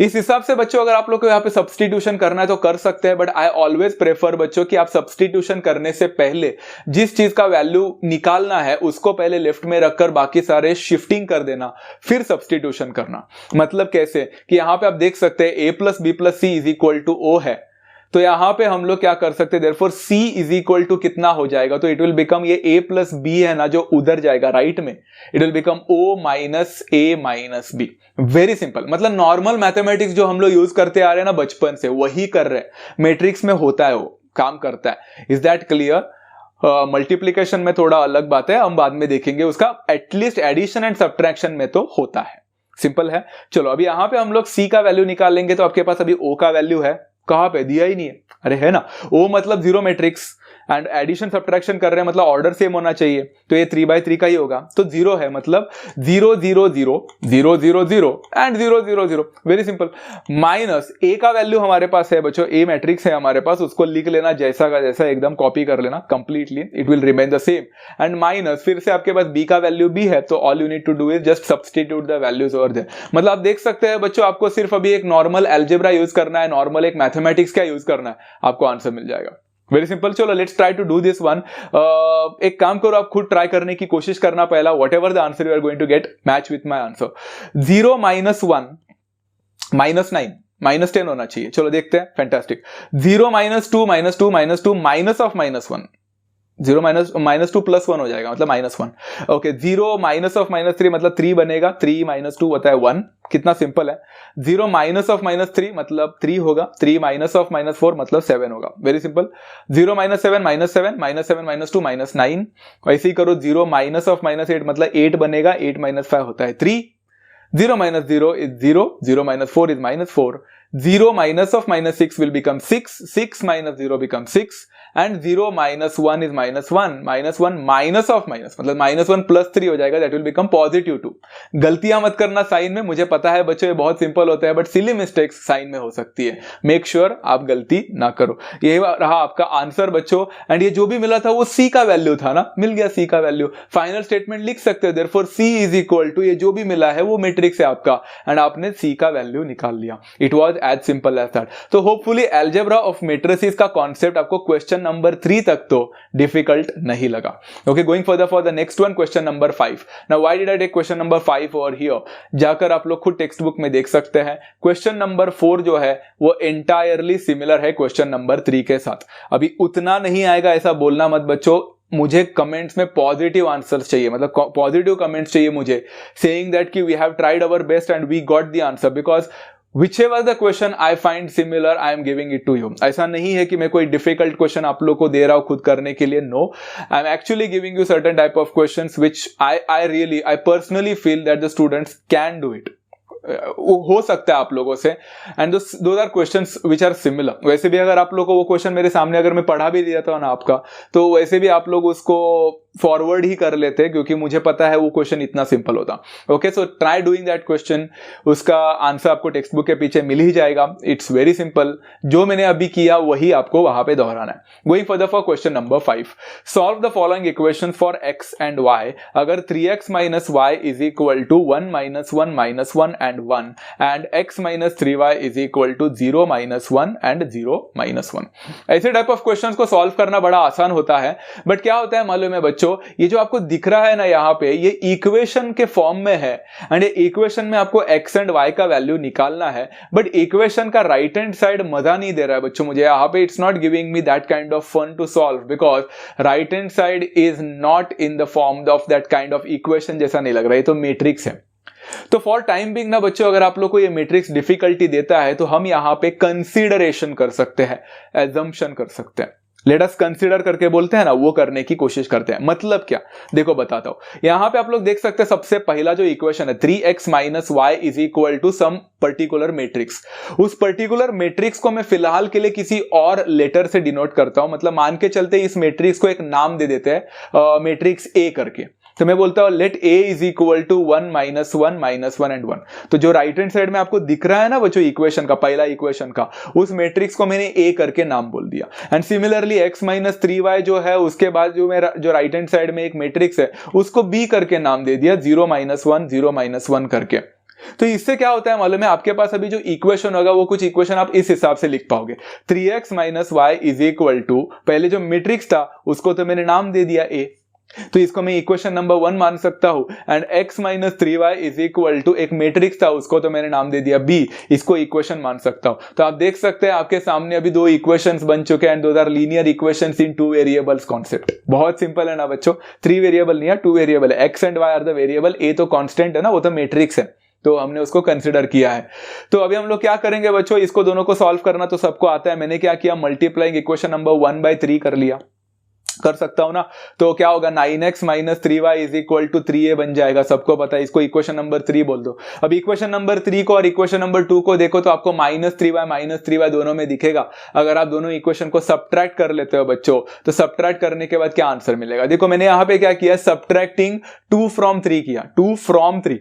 इस हिसाब से बच्चों अगर आप लोग को यहाँ पे सब्स्टिट्यूशन करना है तो कर सकते हैं, बट आई ऑलवेज प्रेफर बच्चों कि आप सब्स्टिट्यूशन करने से पहले जिस चीज का वैल्यू निकालना है उसको पहले लेफ्ट में रखकर बाकी सारे शिफ्टिंग कर देना, फिर सब्स्टिट्यूशन करना। मतलब कैसे कि यहाँ पे आप देख सकते हैं A + B + C is equal to O है, तो यहां पे हम लोग क्या कर सकते हैं therefore C is equal to कितना हो जाएगा, तो इट विल बिकम ये A + B है ना जो उधर जाएगा राइट में, it will become O - A - B। Very simple, मतलब नॉर्मल मैथमेटिक्स जो हम लोग यूज करते आ रहे हैं ना बचपन से वही कर रहे हैं, मैट्रिक्स में होता है वो काम करता है। Is that clear? मल्टीप्लीकेशन में थोड़ा अलग बात है, हम बाद में देखेंगे उसका, एटलीस्ट एडिशन एंड सब्ट्रैक्शन में तो होता है, सिंपल है। चलो अभी यहां पे हम लोग C का वैल्यू निकालेंगे, तो आपके पास अभी O का वैल्यू है, कहां पे दिया ही नहीं है, अरे है ना, O मतलब zero matrix and addition subtraction कर रहे हैं मतलब ऑर्डर सेम होना चाहिए, तो ये 3/3 का ही होगा, तो जीरो है मतलब 0 0 0 0 0 0 and 0 0 0, very simple. Minus A का वैल्यू हमारे पास है बच्चों, A मैट्रिक्स है हमारे पास, उसको लिख लेना जैसा का जैसा, एकदम कॉपी कर लेना completely, it will remain the same. And minus फिर से आपके पास B का वैल्यू भी है, तो all you need to do is just substitute the values over there. मतलब आप देख सकते हैं बच्चों आपको सिर्फ अभी एक नॉर्मल अलजेब्रा यूज करना है, नॉर्मल एक मैथमेटिक्स का यूज करना है, आपको आंसर मिल जाएगा। Very simple. चलो let's try to do this one. एक काम करो, आप खुद ट्राई करने की कोशिश करना पहला, whatever the answer you are going to get match with my answer. 0 - 1 -9 -10 होना चाहिए। चलो देखते हैं, फैंटास्टिक। 0 - 2 - 2 - 2 माइनस ऑफ -1, 0 - 2 +1 हो जाएगा, मतलब -1। ओके, 0 माइनस ऑफ -3 मतलब 3 बनेगा, 3 - 2 होता है 1। कितना सिंपल है। 0 माइनस ऑफ -3 मतलब 3 होगा, 3 माइनस ऑफ -4 मतलब 7 होगा। Very simple. 0 - 7 -7 -7 - 2 -9। ऐसे ही करो। 0 माइनस ऑफ -8 मतलब 8 बनेगा, 8 - 5 होता है 3। 0 - 0 is 0, 0 - 4 is -4, 0 minus of -6 will become 6, 6 minus 0 becomes 6, and 0 minus 1 is -1, -1 minus of minus मतलब -1 plus 3 हो जाएगा, that will become +2। गलतियां मत करना साइन में, मुझे पता है बच्चों ये बहुत सिंपल होता है, बट सिली मिस्टेक्स साइन में हो सकती है। मेक श्योर आप गलती ना करो। ये रहा आपका आंसर बच्चों, एंड ये जो भी मिला था वो C का वैल्यू था ना, मिल गया C का वैल्यू। फाइनल स्टेटमेंट लिख सकते हो, therefore C is equal to, ये जो भी मिला है वो मैट्रिक्स है आपका, एंड आपने C का वैल्यू निकाल लिया। It was as simple as that. तो होपफुली अलजेब्रा ऑफ मैट्रिसेस का कॉन्सेप्ट आपको क्वेश्चन नंबर 3 तक तो डिफिकल्ट नहीं लगा। Okay, going for the next one, question number 5। Now why did I take question number 5 over here? जाकर आप लोग खुद टेक्स्ट बुक में देख सकते हैं। क्वेश्चन नंबर 4 जो है वो एंटायरली सिमिलर है क्वेश्चन नंबर 3 के साथ। अभी उतना नहीं आएगा ऐसा बोलना मत बच्चों, मुझे कमेंट्स में पॉजिटिव आंसर्स चाहिए, मतलब पॉजिटिव कमेंट्स चाहिए मुझे, सेइंग दैट कि we have tried our best and we got the answer, because whichever the question I find similar, I am giving it to you। ऐसा नहीं है कि मैं कोई डिफिकल्ट क्वेश्चन आप लोग को दे रहा हूं खुद करने के लिए, no, I am actually giving you certain type of questions which I personally feel that the students can do it। हो सकता है आप लोगों से, and those are questions which are similar. वैसे भी अगर आप लोगों को वो क्वेश्चन मेरे सामने अगर मैं पढ़ा भी दिया था ना आपका, तो वैसे भी आप लोग उसको फॉरवर्ड ही कर लेते, क्योंकि मुझे पता है वो क्वेश्चन इतना सिंपल होता। Okay, so try doing that question. उसका आंसर आपको टेक्स्ट बुक के पीछे मिल ही जाएगा। इट्स वेरी सिंपल, जो मैंने अभी किया वही आपको वहां पे दोहराना है। Going for question number 5, solve the following equation for x and y। अगर 3x - y is equal to 1 - 1 - 1 and 1, and x - 3y is equal to 0 - 1 and 0 - 1। ऐसे टाइप ऑफ क्वेश्चंस को सॉल्व करना बड़ा आसान होता है, बट क्या होता है मालूम है बच्चों, ये जो आपको दिख रहा है ना यहाँ पे, ये इक्वेशन के फॉर्म में है, एंड ये इक्वेशन में आपको x एंड y का वैल्यू निकालना है, बट इक्वेशन का राइट हैंड साइड मजा नहीं दे रहा है बच्चों मुझे यहाँ पे। It's not giving me that kind of fun to solve, because right hand side is not in the form of that kind of equation, जैसा नहीं लग रहा है, तो मैट्रिक्स है। तो फॉर टाइम बिंग ना बच्चों, अगर आप लोग को ये मैट्रिक्स डिफिकल्टी देता है तो हम यहां पे कंसीडरेशन कर सकते हैं, एजम्पशन कर सकते हैं। लेट अस कंसीडर करके बोलते हैं ना, वो करने की कोशिश करते हैं। मतलब क्या, देखो बताता हूं। यहां पे आप लोग देख सकते हैं सबसे पहला जो इक्वेशन है 3x - y is equal to some particular matrix. उस पर्टिकुलर मैट्रिक्स को मैं फिलहाल के लिए किसी और लेटर से डिनोट करता हूं, मतलब मान के चलते इस मैट्रिक्स को एक नाम दे देते हैं मैट्रिक्स A करके। तो मैं बोलता हूं let A is equal to 1 - 1 - 1 and 1। तो जो राइट हैंड साइड में आपको दिख रहा है ना वो जो इक्वेशन का पहला इक्वेशन का, उस मैट्रिक्स को मैंने A करके नाम बोल दिया। एंड सिमिलरली x - 3y जो है, उसके बाद जो मेरा जो राइट हैंड साइड में एक मैट्रिक्स है उसको B करके नाम दे दिया, 0 - 1 0 - 1 करके। तो इससे क्या होता है मालूम है, आपके पास अभी जो इक्वेशन होगा वो कुछ इक्वेशन आप इस हिसाब से लिख पाओगे। 3x - y is equal to, पहले जो मैट्रिक्स था उसको तो मैंने नाम दे दिया A, तो इसको मैं इक्वेशन नंबर 1 मान सकता हूं। And x - 3y is equal to एक मैट्रिक्स था, उसको तो मैंने नाम दे दिया B, इसको इक्वेशन मान सकता हूं। तो आप देख सकते हैं आपके सामने अभी 2 इक्वेशंस बन चुके हैं, and those are linear equations in 2 variables concept. बहुत सिंपल है ना बच्चों, 3 वेरिएबल नहीं है, 2 वेरिएबल है। x and y are the variable, A तो कांस्टेंट है ना, वो तो मैट्रिक्स है, तो हमने उसको कंसीडर किया है। तो अभी हम लोग क्या करेंगे बच्चों, इसको दोनों को सॉल्व करना तो सबको आता है। मैंने क्या किया, मल्टीप्लाइंग इक्वेशन नंबर 1/3 कर लिया, कर सकता हूं ना। तो क्या होगा, 9x - 3y is equal to 3a बन जाएगा, सबको पता है। इसको इक्वेशन नंबर 3 बोल दो। अब इक्वेशन नंबर 3 को और इक्वेशन नंबर 2 को देखो तो आपको -3y दोनों में दिखेगा। अगर आप दोनों इक्वेशन को सब्ट्रैक्ट कर लेते हो बच्चों, तो सब्ट्रैक्ट करने के बाद क्या आंसर मिलेगा, देखो मैंने यहां पे क्या किया, सब्ट्रैक्टिंग 2 from 3 किया, 2 from 3।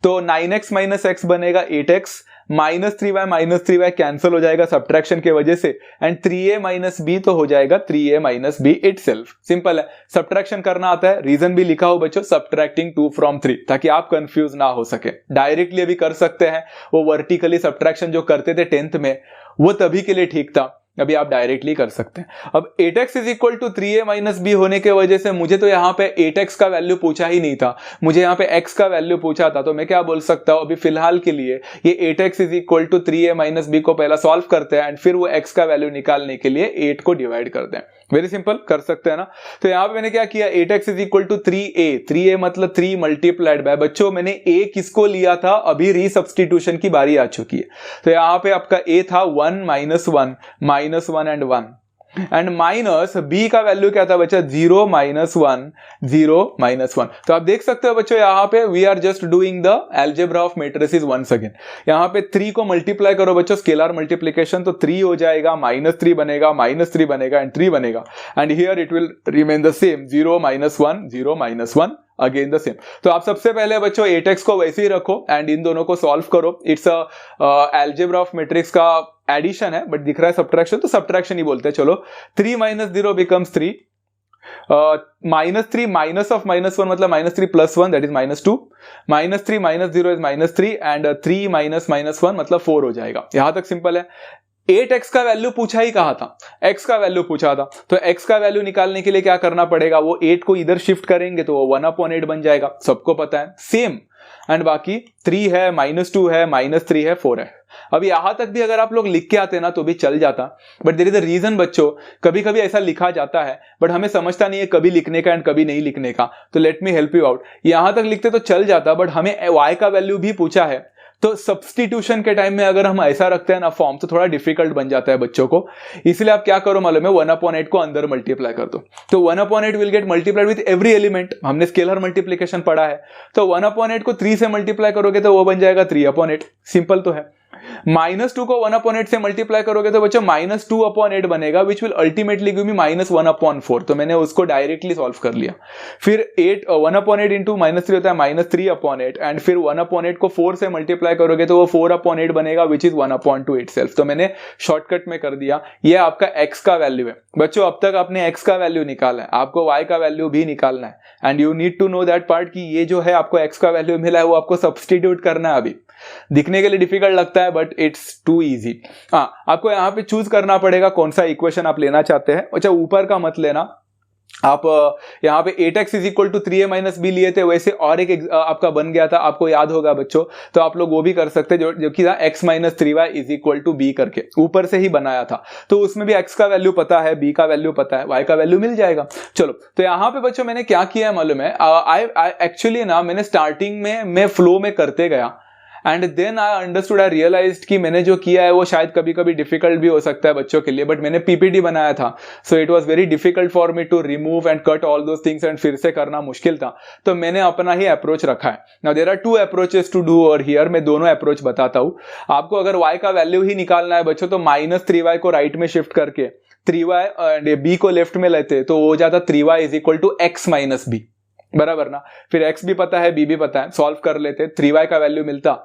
तो 9x - x बनेगा 8x, -3y कैंसिल हो जाएगा सब्ट्रैक्शन के वजह से, एंड 3a - b तो हो जाएगा 3a - b इटसेल्फ। सिंपल है, सब्ट्रैक्शन करना आता है, रीजन भी लिखा हो बच्चों, सब्ट्रैक्टिंग 2 from 3, ताकि आप कंफ्यूज ना हो सके। डायरेक्टली अभी कर सकते हैं, वो वर्टिकली सब्ट्रैक्शन जो करते थे 10th में वो तभी के लिए ठीक था, अभी आप डायरेक्टली कर सकते हैं। अब 8x is equal to 3a minus b होने के वजह से मुझे तो यहाँ पे 8x का वैल्यू पूछा ही नहीं था, मुझे यहाँ पे x का वैल्यू पूछा था। तो मैं क्या बोल सकता हूँ अभी फिलहाल के लिए, ये 8x is equal to 3a minus b को पहला सॉल्व करते हैं एंड फिर वो x का वैल्यू निकालने के लिए 8 को डिवाइड करते हैं। वेरी सिंपल, कर सकते हैं ना। तो यहाँ पे मैंने क्या किया, 8x is equal to 3a, 3a मतलब 3 मल्टीप्लाइड बाय, बच्चों मैंने a किसको लिया था, अभी रीसब्स्टिट्यूशन की बारी आ चुकी है। तो यहाँ पे आपका a था 1 minus 1 minus 1 and 1 and minus b का वैल्यू क्या था बच्चा, 0 माइनस 1 0 माइनस 1। तो आप देख सकते हो बच्चों यहाँ पे we are just doing the algebra of matrices once again. यहाँ पे 3 को मल्टीप्लाई करो बच्चों, स्केलर मल्टीप्लिकेशन, तो 3 हो जाएगा, -3 बनेगा, -3 बनेगा एंड 3 बनेगा and here it will remain the same, 0 minus 1 0 minus 1 again the same. तो आप सबसे पहले बच्चों 8x को वैसे ही रखो एंड इन दोनों को सॉल्व करो। इट्स अलजेब्रा ऑफ मैट्रिक्स का एडिशन है बट दिख रहा है सब्ट्रैक्शन, तो सब्ट्रैक्शन ही बोलते हैं। चलो 3 माइनस 0 बिकम्स 3, -3 माइनस ऑफ -1 मतलब -3 plus 1 that is -2, -3 minus 0 is -3 and 3 minus -1 मतलब 4 हो जाएगा। यहां तक सिंपल है। 8x का वैल्यू पूछा ही कहा था, x का वैल्यू पूछा था, तो x का वैल्यू निकालने के लिए क्या करना पड़ेगा, वो 8 को इधर शिफ्ट करेंगे तो वो 1/8 बन जाएगा, सबको पता है सेम। एंड बाकी 3 है, -2 है, -3 है, 4 है। अब यहां तक भी अगर आप लोग लिख के आते ना तो भी चल जाता, but there is a reason बच्चों, कभी कभी ऐसा लिखा जाता है बट हमें समझता नहीं है कभी लिखने का एंड कभी नहीं लिखने का। तो late me help you out, यहां तक लिखते तो चल जाता बट हमें y का वैल्यू भी पूछा है, तो सब्स्टिट्यूशन के टाइम में अगर हम ऐसा रखते हैं ना फॉर्म तो थोड़ा डिफिकल्ट बन जाता है बच्चों को। इसलिए आप क्या करो मालूम है, 1/8 को अंदर मल्टीप्लाई कर दो, तो 1/8 will get multiplied with every element. हमने स्केलर मल्टीप्लिकेशन पढ़ा है, तो 1/8 को 3 से मल्टीप्लाई करोगे तो वो बन जाएगा 3/8, सिंपल तो है। -2 को 1/8 से मल्टीप्लाई करोगे तो बच्चों -2/8 बनेगा which will ultimately give me -1/4, तो मैंने उसको डायरेक्टली सॉल्व कर लिया। फिर 1/8 इंटू -3 होता है -3/8 एंड फिर 1/8 को 4 से मल्टीप्लाई करोगे तो वो 4/8 बनेगा विच इज 1/2 इटसेल्फ, तो मैंने शॉर्टकट में कर दिया। ये आपका x का वैल्यू है बच्चों। अब तक आपने x का वैल्यू निकाला है, आपको y का वैल्यू भी निकालना है and you need to know that part कि ये जो है आपको x का वैल्यू मिला है वो आपको सब्स्टिट्यूट करना है। अभी दिखने के लिए डिफिकल्ट लगता है बट इट्स टू इजी। हाँ, आपको यहाँ पे चूज करना पड़ेगा कौन सा इक्वेशन आप लेना चाहते हैं। अच्छा, ऊपर का मत लेना आप। यहाँ पे 8x is equal to 3a minus b लिए थे, वैसे और एक आपका बन गया था, आपको याद होगा बच्चों, तो आप लोग वो भी कर सकते हैं जो कि था x minus 3y is equal to b करके ऊपर से ही बनाया था। तो उसमें भी x का वैल्यू पता है, b का वैल्यू पता है, y का वैल्यू मिल जाएगा। चलो, तो यहाँ पे बच्चों मैंने क्या किया है मालूम है, एक्चुअली ना मैंने स्टार्टिंग में मैं फ्लो में करते गया and then I understood, I realized कि मैंने जो किया है वो शायद कभी कभी डिफिकल्ट भी हो सकता है बच्चों के लिए, बट मैंने पीपीटी बनाया था, so it was very difficult for me to remove and cut all those things and फिर से करना मुश्किल था, तो मैंने अपना ही अप्रोच रखा है। Now there are two approaches to do over here, मैं दोनों अप्रोच बताता हूं आपको। अगर y का वैल्यू ही निकालना है बच्चों तो -3y को राइट में शिफ्ट करके 3y एंड b को लेफ्ट में लेते तो हो जाता 3y is equal to x minus b, बराबर ना। फिर x भी पता है, b भी पता है, सॉल्व कर लेते, 3y का वैल्यू मिलता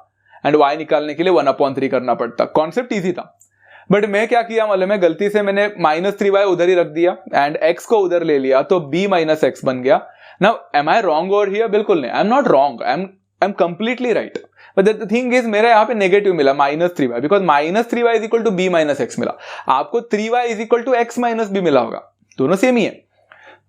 एंड y निकालने के लिए 1/3 करना पड़ता। कॉन्सेप्ट इजी था, बट मैं क्या किया मालूम है, गलती से मैंने -3y उधर ही रख दिया एंड x को उधर ले लिया, तो b माइनस x बन गया। Now am I wrong over here? बिल्कुल नहीं, I am not wrong, I am completely right, but the thing is मेरा यहाँ पे नेगेटिव मिला -3y, because -3y is equal to b minus x मिला। आपको 3y is equal to x minus b मिला होगा, दोनों सेम ही है,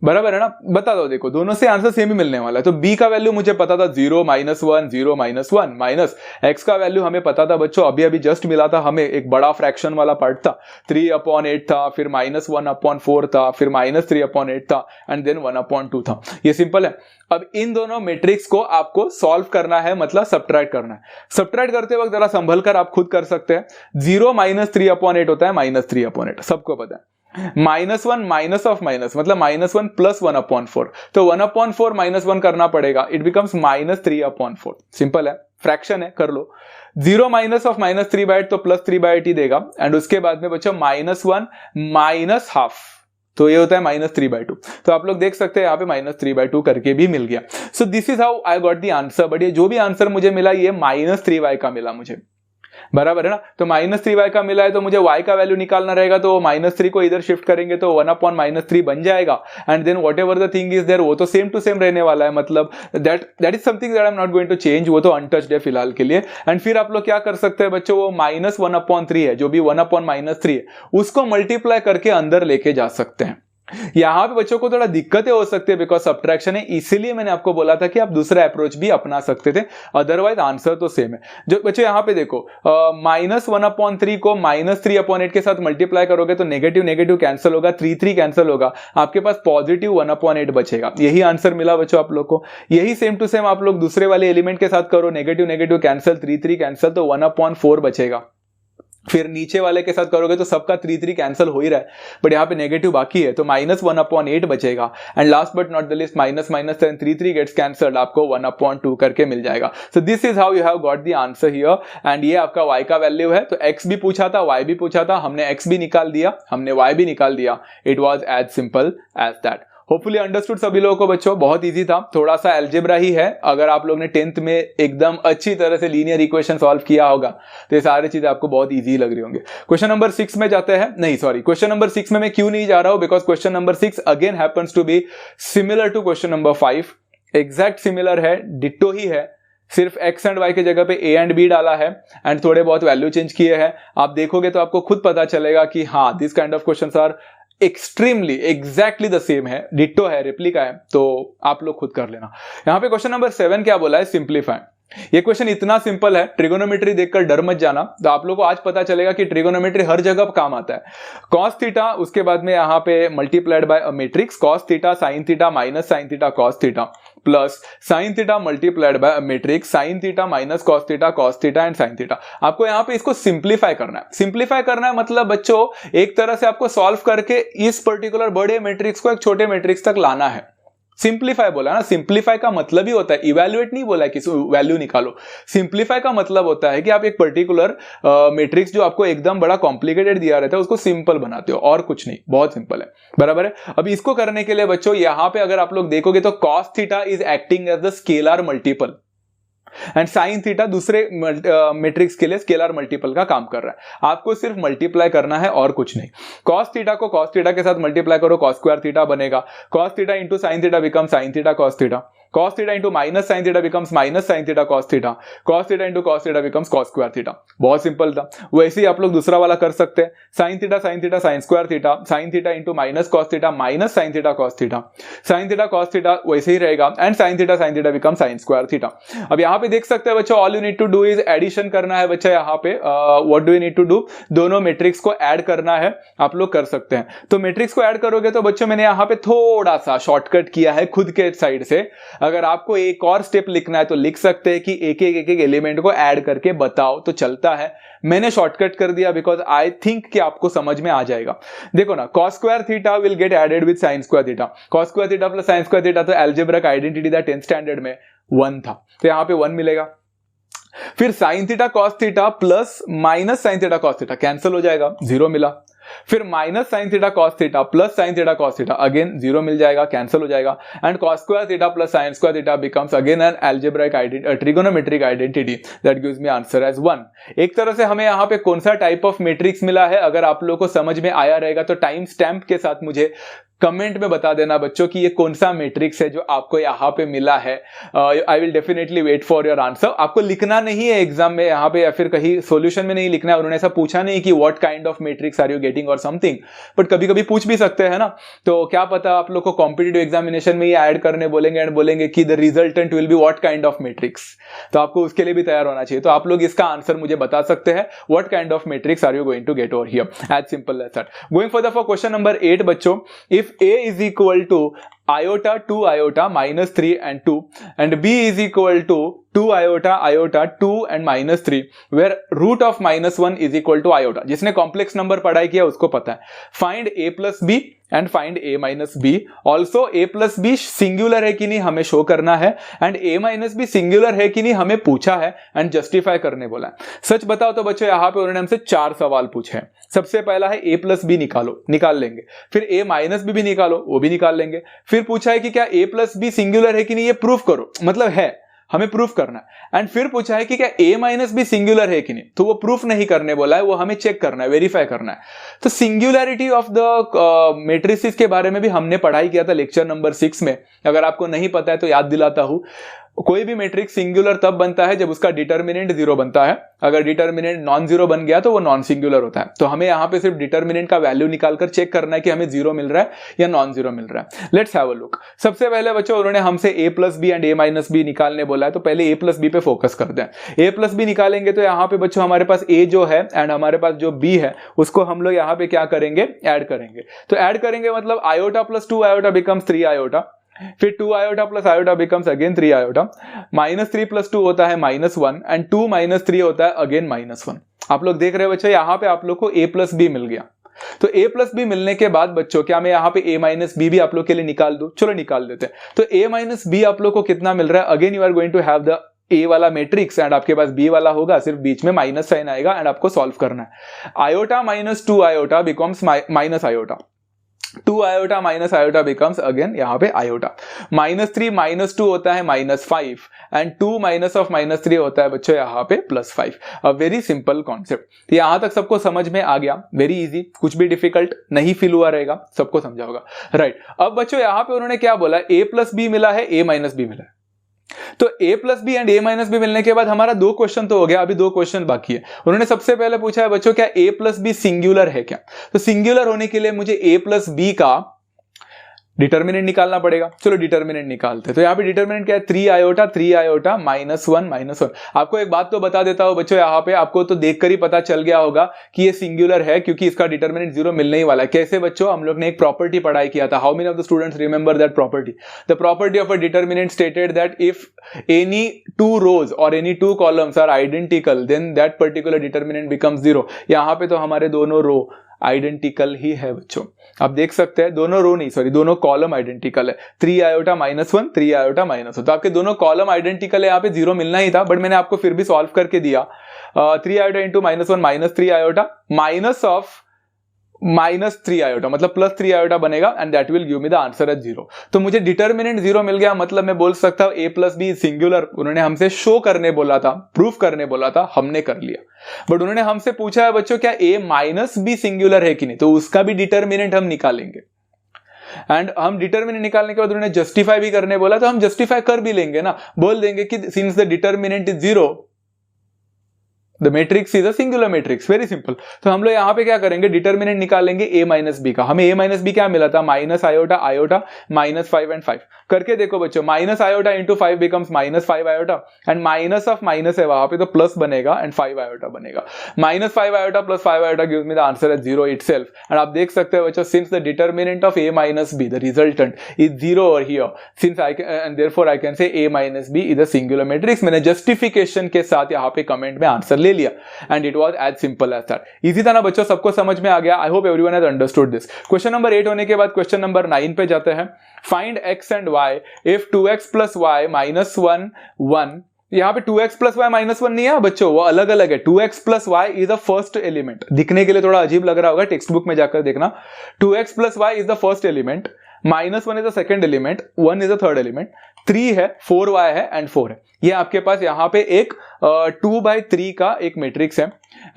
बराबर है ना। बता दो, देखो दोनों से आंसर सेम ही मिलने वाला है। तो b का वैल्यू मुझे पता था 0 -1 0 -1 माइनस x का वैल्यू हमें पता था बच्चों, अभी अभी जस्ट मिला था हमें, एक बड़ा फ्रैक्शन वाला पार्ट था, 3/8 था, फिर -1/4 था, फिर -3/8 था एंड देन 1/2 था। ये सिंपल है। अब इन दोनों मैट्रिक्स को आपको सॉल्व करना है, मतलब सब्ट्रैक्ट करना है। सब्ट्रैक्ट करते वक्त जरा संभल कर आप खुद कर सकते हैं। 0 -3/8 होता है -3/8, सबको पता है। -1 माइनस ऑफ माइनस मतलब -1 प्लस 1/4, तो 1/4 -1 करना पड़ेगा, इट बिकम्स -3/4। सिंपल है, फ्रैक्शन है, कर लो। 0 माइनस ऑफ -3/8 तो +3/8 ही देगा एंड उसके बाद में बच्चों -1 माइनस हाफ, तो ये होता है -3/2। तो आप लोग देख सकते हैं यहाँ पे -3/2 करके भी मिल गया। सो this is how I got the answer, but ये जो भी आंसर मुझे मिला ये -3y का मिला मुझे। बराबर है ना। तो -3y का मिला है तो मुझे y का वैल्यू निकालना रहेगा, तो -3 को इधर शिफ्ट करेंगे तो 1/-3 बन जाएगा। And then whatever the thing is there, वो तो सेम टू सेम रहने वाला है, मतलब that is something that I am not going to change, वो तो अनटच्ड है फिलहाल के लिए। एंड फिर आप लोग क्या कर सकते हैं बच्चों, वो -1/3 है, जो भी 1/-3 है, उसको मल्टीप्लाई करके अंदर लेके जा सकते हैं। यहां पे बच्चों को थोड़ा दिक्कतें हो सकती है बिकॉज सब्ट्रैक्शन है, इसीलिए मैंने आपको बोला था कि आप दूसरा अप्रोच भी अपना सकते थे, अदरवाइज आंसर तो सेम है। जो बच्चों यहां पे देखो -1/3 को -3/8 के साथ मल्टीप्लाई करोगे तो नेगेटिव नेगेटिव कैंसिल होगा, 3 कैंसिल होगा, आपके पास पॉजिटिव 1/8 बचेगा। यही आंसर मिला बच्चों आप लोग को। यही सेम टू सेम आप लोग दूसरे वाले एलिमेंट के साथ करो, नेगेटिव नेगेटिव कैंसिल, 3 कैंसिल, तो 1/4 बचेगा। फिर नीचे वाले के साथ करोगे तो सबका 3 कैंसिल हो ही रहा है, बट यहाँ पे नेगेटिव बाकी है तो -1/8 बचेगा। And last but not the list, minus 3 gets cancelled, आपको 1/2 करके मिल जाएगा। So this is how you have got the answer here. And ये आपका y का वैल्यू है, तो x भी पूछा था, y भी पूछा था, हमने x भी निकाल दिया, हमने y भी निकाल दिया। It was as simple as that. Hopefully understood सभी लोगों को बच्चों, बहुत इजी था, थोड़ा सा अलजेब्रा ही है। अगर आप लोग ने 10th में एकदम अच्छी तरह से लीनियर इक्वेशन सॉल्व किया होगा तो ये सारी चीजें आपको बहुत इजी लग रही होंगी। क्वेश्चन नंबर 6 में जाते हैं, नहीं सॉरी, क्वेश्चन नंबर 6 में मैं क्यों नहीं जा रहा हूं, because question number 6 again happens to be similar to question number 5, exact similar है, डिट्टो ही है, सिर्फ x एंड y के जगह पे a एंड b डाला है एंड थोड़े बहुत वैल्यू चेंज किए हैं। आप देखोगे तो आपको खुद पता चलेगा कि हाँ, this kind of questions are extremely exactly the same है, डिट्टो है, रेप्लिका है, तो आप लोग खुद कर लेना। यहां पे क्वेश्चन नंबर 7 क्या बोला है, सिंप्लीफाई। ये क्वेश्चन इतना सिंपल है, ट्रिगोनोमेट्री देखकर डर मत जाना, तो आप लोगों को आज पता चलेगा कि ट्रिगोनोमेट्री हर जगह काम आता है। कॉस थीटा, उसके बाद में यहाँ पे multiplied by a matrix, cos theta sine theta minus sine theta cos theta, plus sine theta multiplied by a matrix sine theta minus cos theta and sine theta. आपको यहाँ पे इसको सिंप्लीफाई करना है। सिंप्लीफाई करना है मतलब बच्चों एक तरह से आपको सॉल्व करके इस पर्टिकुलर बड़े मैट्रिक्स को एक छोटे मैट्रिक्स तक लाना है। सिंप्लीफाई बोला ना, सिंप्लीफाई का मतलब ही होता है, इवैल्यूएट नहीं बोला है कि वैल्यू निकालो। सिंप्लीफाई का मतलब होता है कि आप एक पर्टिकुलर मैट्रिक्स जो आपको एकदम बड़ा कॉम्प्लिकेटेड दिया रहता है उसको सिंपल बनाते हो, और कुछ नहीं, बहुत सिंपल है, बराबर है। अभी इसको करने के लिए बच्चों यहां पे अगर आप लोग देखोगे तो cos theta is acting as the scalar multiple and sine theta दूसरे मैट्रिक्स के लिए स्केलर मल्टीपल का काम कर रहा है। आपको सिर्फ मल्टीप्लाई करना है और कुछ नहीं। कॉस थीटा को कॉस थीटा के साथ मल्टीप्लाई करो, कॉस स्क्वायर थीटा बनेगा। Cos theta into sine theta become sine theta cos theta. cos theta into minus sin theta becomes minus sin theta cos theta. cos theta into cos theta becomes cos square theta. बहुत simple था। वैसे ही आप लोग दूसरा वाला कर सकते हैं, sin theta sin square theta, sin theta into minus cos theta minus sin theta cos theta, sin theta cos theta वैसे ही रहेगा and sin theta becomes sin square theta. अब यहाँ पे देख सकते हैं बच्चों, all you need to do is addition करना है बच्चा। यहाँ पे what do you need to do, दोनों मैट्रिक्स को ऐड करना है, आप लोग कर सकते हैं। तो मैट्रिक्स को ऐड करोगे तो बच्चों मैंने यहाँ पे थोड़ा सा शॉर्टकट किया है खुद के साइड से। अगर आपको एक और स्टेप लिखना है तो लिख सकते हैं कि एक एक एलिमेंट को ऐड करके बताओ, तो चलता है। मैंने शॉर्टकट कर दिया बिकॉज आई थिंक कि आपको समझ में आ जाएगा। देखो ना, cos square theta will get added with sin square theta, cos square theta plus sin square theta, तो algebraic identity that 10th standard में 1 था, तो यहां पे 1 मिलेगा। फिर sin theta cos theta plus minus sin theta cos theta cancel हो जाएगा, 0 मिला। फिर minus sin theta cos theta plus sin theta cos theta, again 0 मिल जाएगा, कैंसिल हो जाएगा। And cos square theta plus sin square theta becomes again an algebraic trigonometric identity that gives me answer as 1। एक तरह से हमें यहाँ पे कौन सा टाइप ऑफ मैट्रिक्स मिला है, अगर आप लोगों को समझ में आया रहेगा तो टाइम स्टैम्प के साथ मुझे कमेंट में बता देना बच्चों कि ये कौन सा मैट्रिक्स है जो आपको यहाँ पे मिला है। I will definitely wait for your answer. आपको लिखना नहीं है एग्जाम में यहाँ पे या फिर कहीं सॉल्यूशन में नहीं लिखना है। उन्होंने ऐसा पूछा नहीं कि what kind of matrix are you getting और समथिंग, बट कभी कभी पूछ भी सकते हैं ना, तो क्या पता आप लोग को कॉम्पिटिटिव एग्जामिनेशन में ये ऐड करने बोलेंगे एंड बोलेंगे कि the resultant will be what kind of matrix, तो आपको उसके लिए भी तैयार होना चाहिए। तो आप लोग इसका आंसर मुझे बता सकते हैं, what kind of matrix are you going to get over here, as simple as that. Going for question number 8 बच्चों, if a is equal to iota 2 iota minus 3 and 2 and b is equal to 2 iota 2 and minus 3 where root of minus 1 is equal to iota। जिसने complex number पढ़ाई किया उसको पता है। Find a plus b and find a minus b। also a plus b singular है कि नहीं हमें शो करना है, and a minus b singular है कि नहीं हमें पूछा है एंड जस्टिफाई करने बोला है। सच बताओ तो बच्चों यहाँ पे उन्होंने हमसे 4 सवाल पूछे हैं। सबसे पहला है a plus b निकालो, निकाल लेंगे। फिर a minus b भी निकालो, वो भी निकाल लेंगे। फिर पूछा है कि क्या a plus b सिंगुलर है कि नहीं ये प्रूफ करो, मतलब है हमें प्रूफ करना है। एंड फिर पूछा है कि क्या a माइनस बी सिंगुलर है कि नहीं, तो वो प्रूफ नहीं करने बोला है, वो हमें चेक करना है, वेरीफाई करना है। तो सिंगुलैरिटी ऑफ द मैट्रिसेस के बारे में भी हमने पढ़ाई किया था लेक्चर नंबर 6 में। अगर आपको नहीं पता है तो याद दिलाता हूं। कोई भी मैट्रिक्स सिंगुलर तब बनता है जब उसका डिटर्मिनेंट 0 बनता है। अगर डिटर्मिनेंट नॉन जीरो बन गया तो वो नॉन सिंगुलर होता है। तो हमें यहाँ पे सिर्फ डिटर्मिनेंट का वैल्यू निकालकर चेक करना है कि हमें 0 मिल रहा है या नॉन जीरो मिल रहा है। Let's have a look. सबसे पहले बच्चों उन्होंने हमसे a plus b and a minus b निकालने बोला है, तो पहले a प्लस बी पे फोकस करते हैं। a प्लस बी निकालेंगे तो यहाँ पे बच्चों हमारे पास a जो है एंड हमारे पास जो b है उसको हम लोग यहाँ पे क्या करेंगे, ऐड करेंगे। तो ऐड करेंगे मतलब iota plus 2 iota becomes 3 iota, फिर 2 iota plus iota becomes again 3 iota, -3 + 2 होता है -1 एंड 2 - 3 होता है अगेन -1। आप लोग देख रहे हो बच्चों यहाँ पे आप लोग को a प्लस बी मिल गया। तो a प्लस बी मिलने के बाद बच्चों क्या मैं यहाँ पे a माइनस बी भी आप लोग के लिए निकाल दूं? चलो निकाल देते हैं। तो a माइनस बी आप लोग को कितना मिल रहा है? Again you are going to have the a वाला मैट्रिक्स एंड आपके पास b वाला होगा, सिर्फ बीच में माइनस साइन आएगा एंड आपको सॉल्व करना है। Iota -2 iota becomes minus iota, 2 iota minus iota becomes again यहाँ पे आयोटा, -3 - 2 होता है -5 एंड 2 माइनस ऑफ -3 होता है बच्चों यहाँ पे +5। A very simple concept. यहां तक सबको समझ में आ गया, वेरी इजी, कुछ भी डिफिकल्ट नहीं फील हुआ रहेगा, सबको समझा होगा, राइट। अब बच्चों यहाँ पे उन्होंने क्या बोला, a प्लस बी मिला है, a माइनस बी मिला है। तो a plus b and a minus b मिलने के बाद हमारा 2 क्वेश्चन तो हो गया, अभी 2 क्वेश्चन बाकी है। उन्होंने सबसे पहले पूछा है बच्चों क्या a प्लस बी सिंगुलर है क्या? तो सिंगुलर होने के लिए मुझे a प्लस बी का डिटर्मिनेंट निकालना पड़ेगा। चलो डिटर्मिनेंट निकालते हैं। तो यहाँ पे डिटर्मिनेंट क्या है, 3 आयोटा -1 आपको एक बात तो बता देता हूं बच्चों, यहाँ पे आपको तो देखकर ही पता चल गया होगा कि ये सिंगुलर है क्योंकि इसका डिटर्मिनेंट 0 मिलने ही वाला है। कैसे बच्चों? हम लोग ने एक प्रॉपर्टी पढ़ाई किया था। How many of the students remember that property? The property of a determinant stated that if any 2 rows और any 2 columns are identical then that particular determinant becomes 0। यहाँ पे तो हमारे दोनों रो आइडेंटिकल ही है बच्चों, आप देख सकते हैं दोनों रो नहीं सॉरी दोनों कॉलम आइडेंटिकल है। 3 आयोटा -1 3 आयोटा -1, तो आपके दोनों कॉलम आइडेंटिकल है, यहाँ पे 0 मिलना ही था बट मैंने आपको फिर भी सॉल्व करके दिया। 3 iota into -1 -3 iota minus of -3 iota मतलब +3 आयोटा बनेगा and that will give me the answer as 0। तो मुझे डिटर्मिनेंट 0 मिल गया, मतलब मैं बोल सकता हूं a प्लस बी सिंगुलर। उन्होंने हमसे शो करने बोला था, प्रूफ करने बोला था, हमने कर लिया। बट उन्होंने हमसे पूछा है बच्चों क्या a माइनस बी सिंगुलर है कि नहीं, तो उसका भी डिटर्मिनेंट हम निकालेंगे। एंड हम डिटर्मिनेंट निकालने के बाद उन्होंने जस्टिफाई भी करने बोला, तो हम जस्टिफाई कर भी लेंगे ना, बोल देंगे कि since the determinant is 0 the matrix is a singular matrix, very simple. तो हम लोग यहाँ पे क्या करेंगे, डिटर्मिनेंट निकालेंगे a माइनस बी का। हमें a माइनस बी क्या मिला था, माइनस आयोटा आयोटा -5 एंड 5 करके देखो बच्चों, minus iota into 5 becomes -5 iota and minus of minus है वहां पे तो प्लस बनेगा एंड 5 आयोटा बनेगा। -5 iota + 5 iota gives me the answer as 0 itself. And आप देख सकते हो बच्चों, since the determinant of a minus b the resultant is 0 over here, since I and therefore I can say a minus b is a singular matrix. मैंने justification के साथ यहाँ पे कमेंट में आंसर ले लिया and it was as simple as that. Easy था ना बच्चों, सबको समझ में आ गया। आई hope everyone has understood this. Question number 8 होने के बाद क्वेश्चन नंबर 9 पे जाते हैं। Find x and y if 2x + y -1 1। यहाँ पे 2x + y -1 नहीं है बच्चों, वो अलग अलग है। 2x + y is the first element. दिखने के लिए थोड़ा अजीब लग रहा होगा, टेक्स्ट बुक में जाकर देखना। 2x + y is the first element, -1 is the second element, 1 is the third element, 3 है, 4y है एंड 4 है। ये आपके पास यहाँ पे एक 2/3 का एक मैट्रिक्स है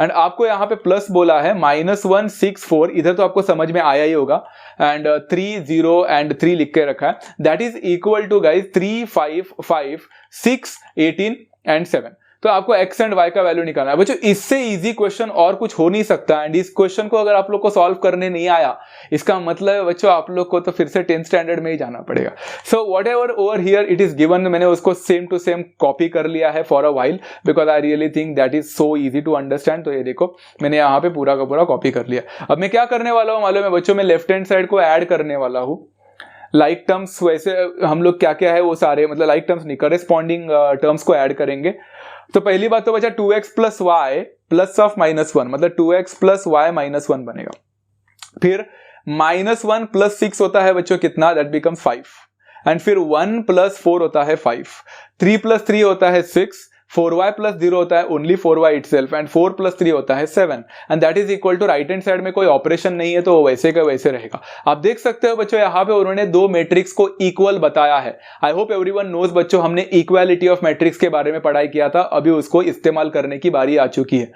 एंड आपको यहाँ पे प्लस बोला है -1 6 4, इधर तो आपको समझ में आया ही होगा एंड 3 0 एंड 3 लिख के रखा है। That is equal to guys 3 5 5 6 18 and 7। तो आपको x एंड y का वैल्यू निकालना है बच्चों। इससे इजी क्वेश्चन और कुछ हो नहीं सकता एंड इस क्वेश्चन को अगर आप लोग को सॉल्व करने नहीं आया, इसका मतलब है बच्चों आप लोग को तो फिर से 10th स्टैंडर्ड में ही जाना पड़ेगा। So whatever over here it is given, मैंने उसको सेम टू सेम कॉपी कर लिया है for a while because I really think that is so easy to understand. तो ये देखो मैंने यहाँ पे पूरा का पूरा कॉपी कर लिया। अब मैं क्या करने वाला हूँ मालूम है बच्चों, मैं लेफ्ट हैंड साइड को ऐड करने वाला हूँ। लाइक टर्म्स वैसे हम लोग क्या क्या है वो सारे मतलब लाइक टर्म्स नहीं, करस्पॉन्डिंग टर्म्स को ऐड करेंगे। तो पहली बात तो बचा 2x + y प्लस ऑफ -1 मतलब 2x + y -1 बनेगा। फिर -1 + 6 होता है बच्चों कितना, दैट बिकम्स 5 एंड फिर 1 + 4 होता है 5, 3 + 3 होता है 6, 4y प्लस 0 होता है only 4y itself and 4 plus 3 होता है 7 and that is equal to right hand side में कोई ऑपरेशन नहीं है तो वो वैसे का वैसे रहेगा। आप देख सकते हो बच्चों यहाँ पे उन्होंने दो मैट्रिक्स को इक्वल बताया है। आई होप एवरीवन नोज बच्चों, हमने इक्वालिटी ऑफ मैट्रिक्स के बारे में पढ़ाई किया था, अभी उसको इस्तेमाल करने की बारी आ चुकी है।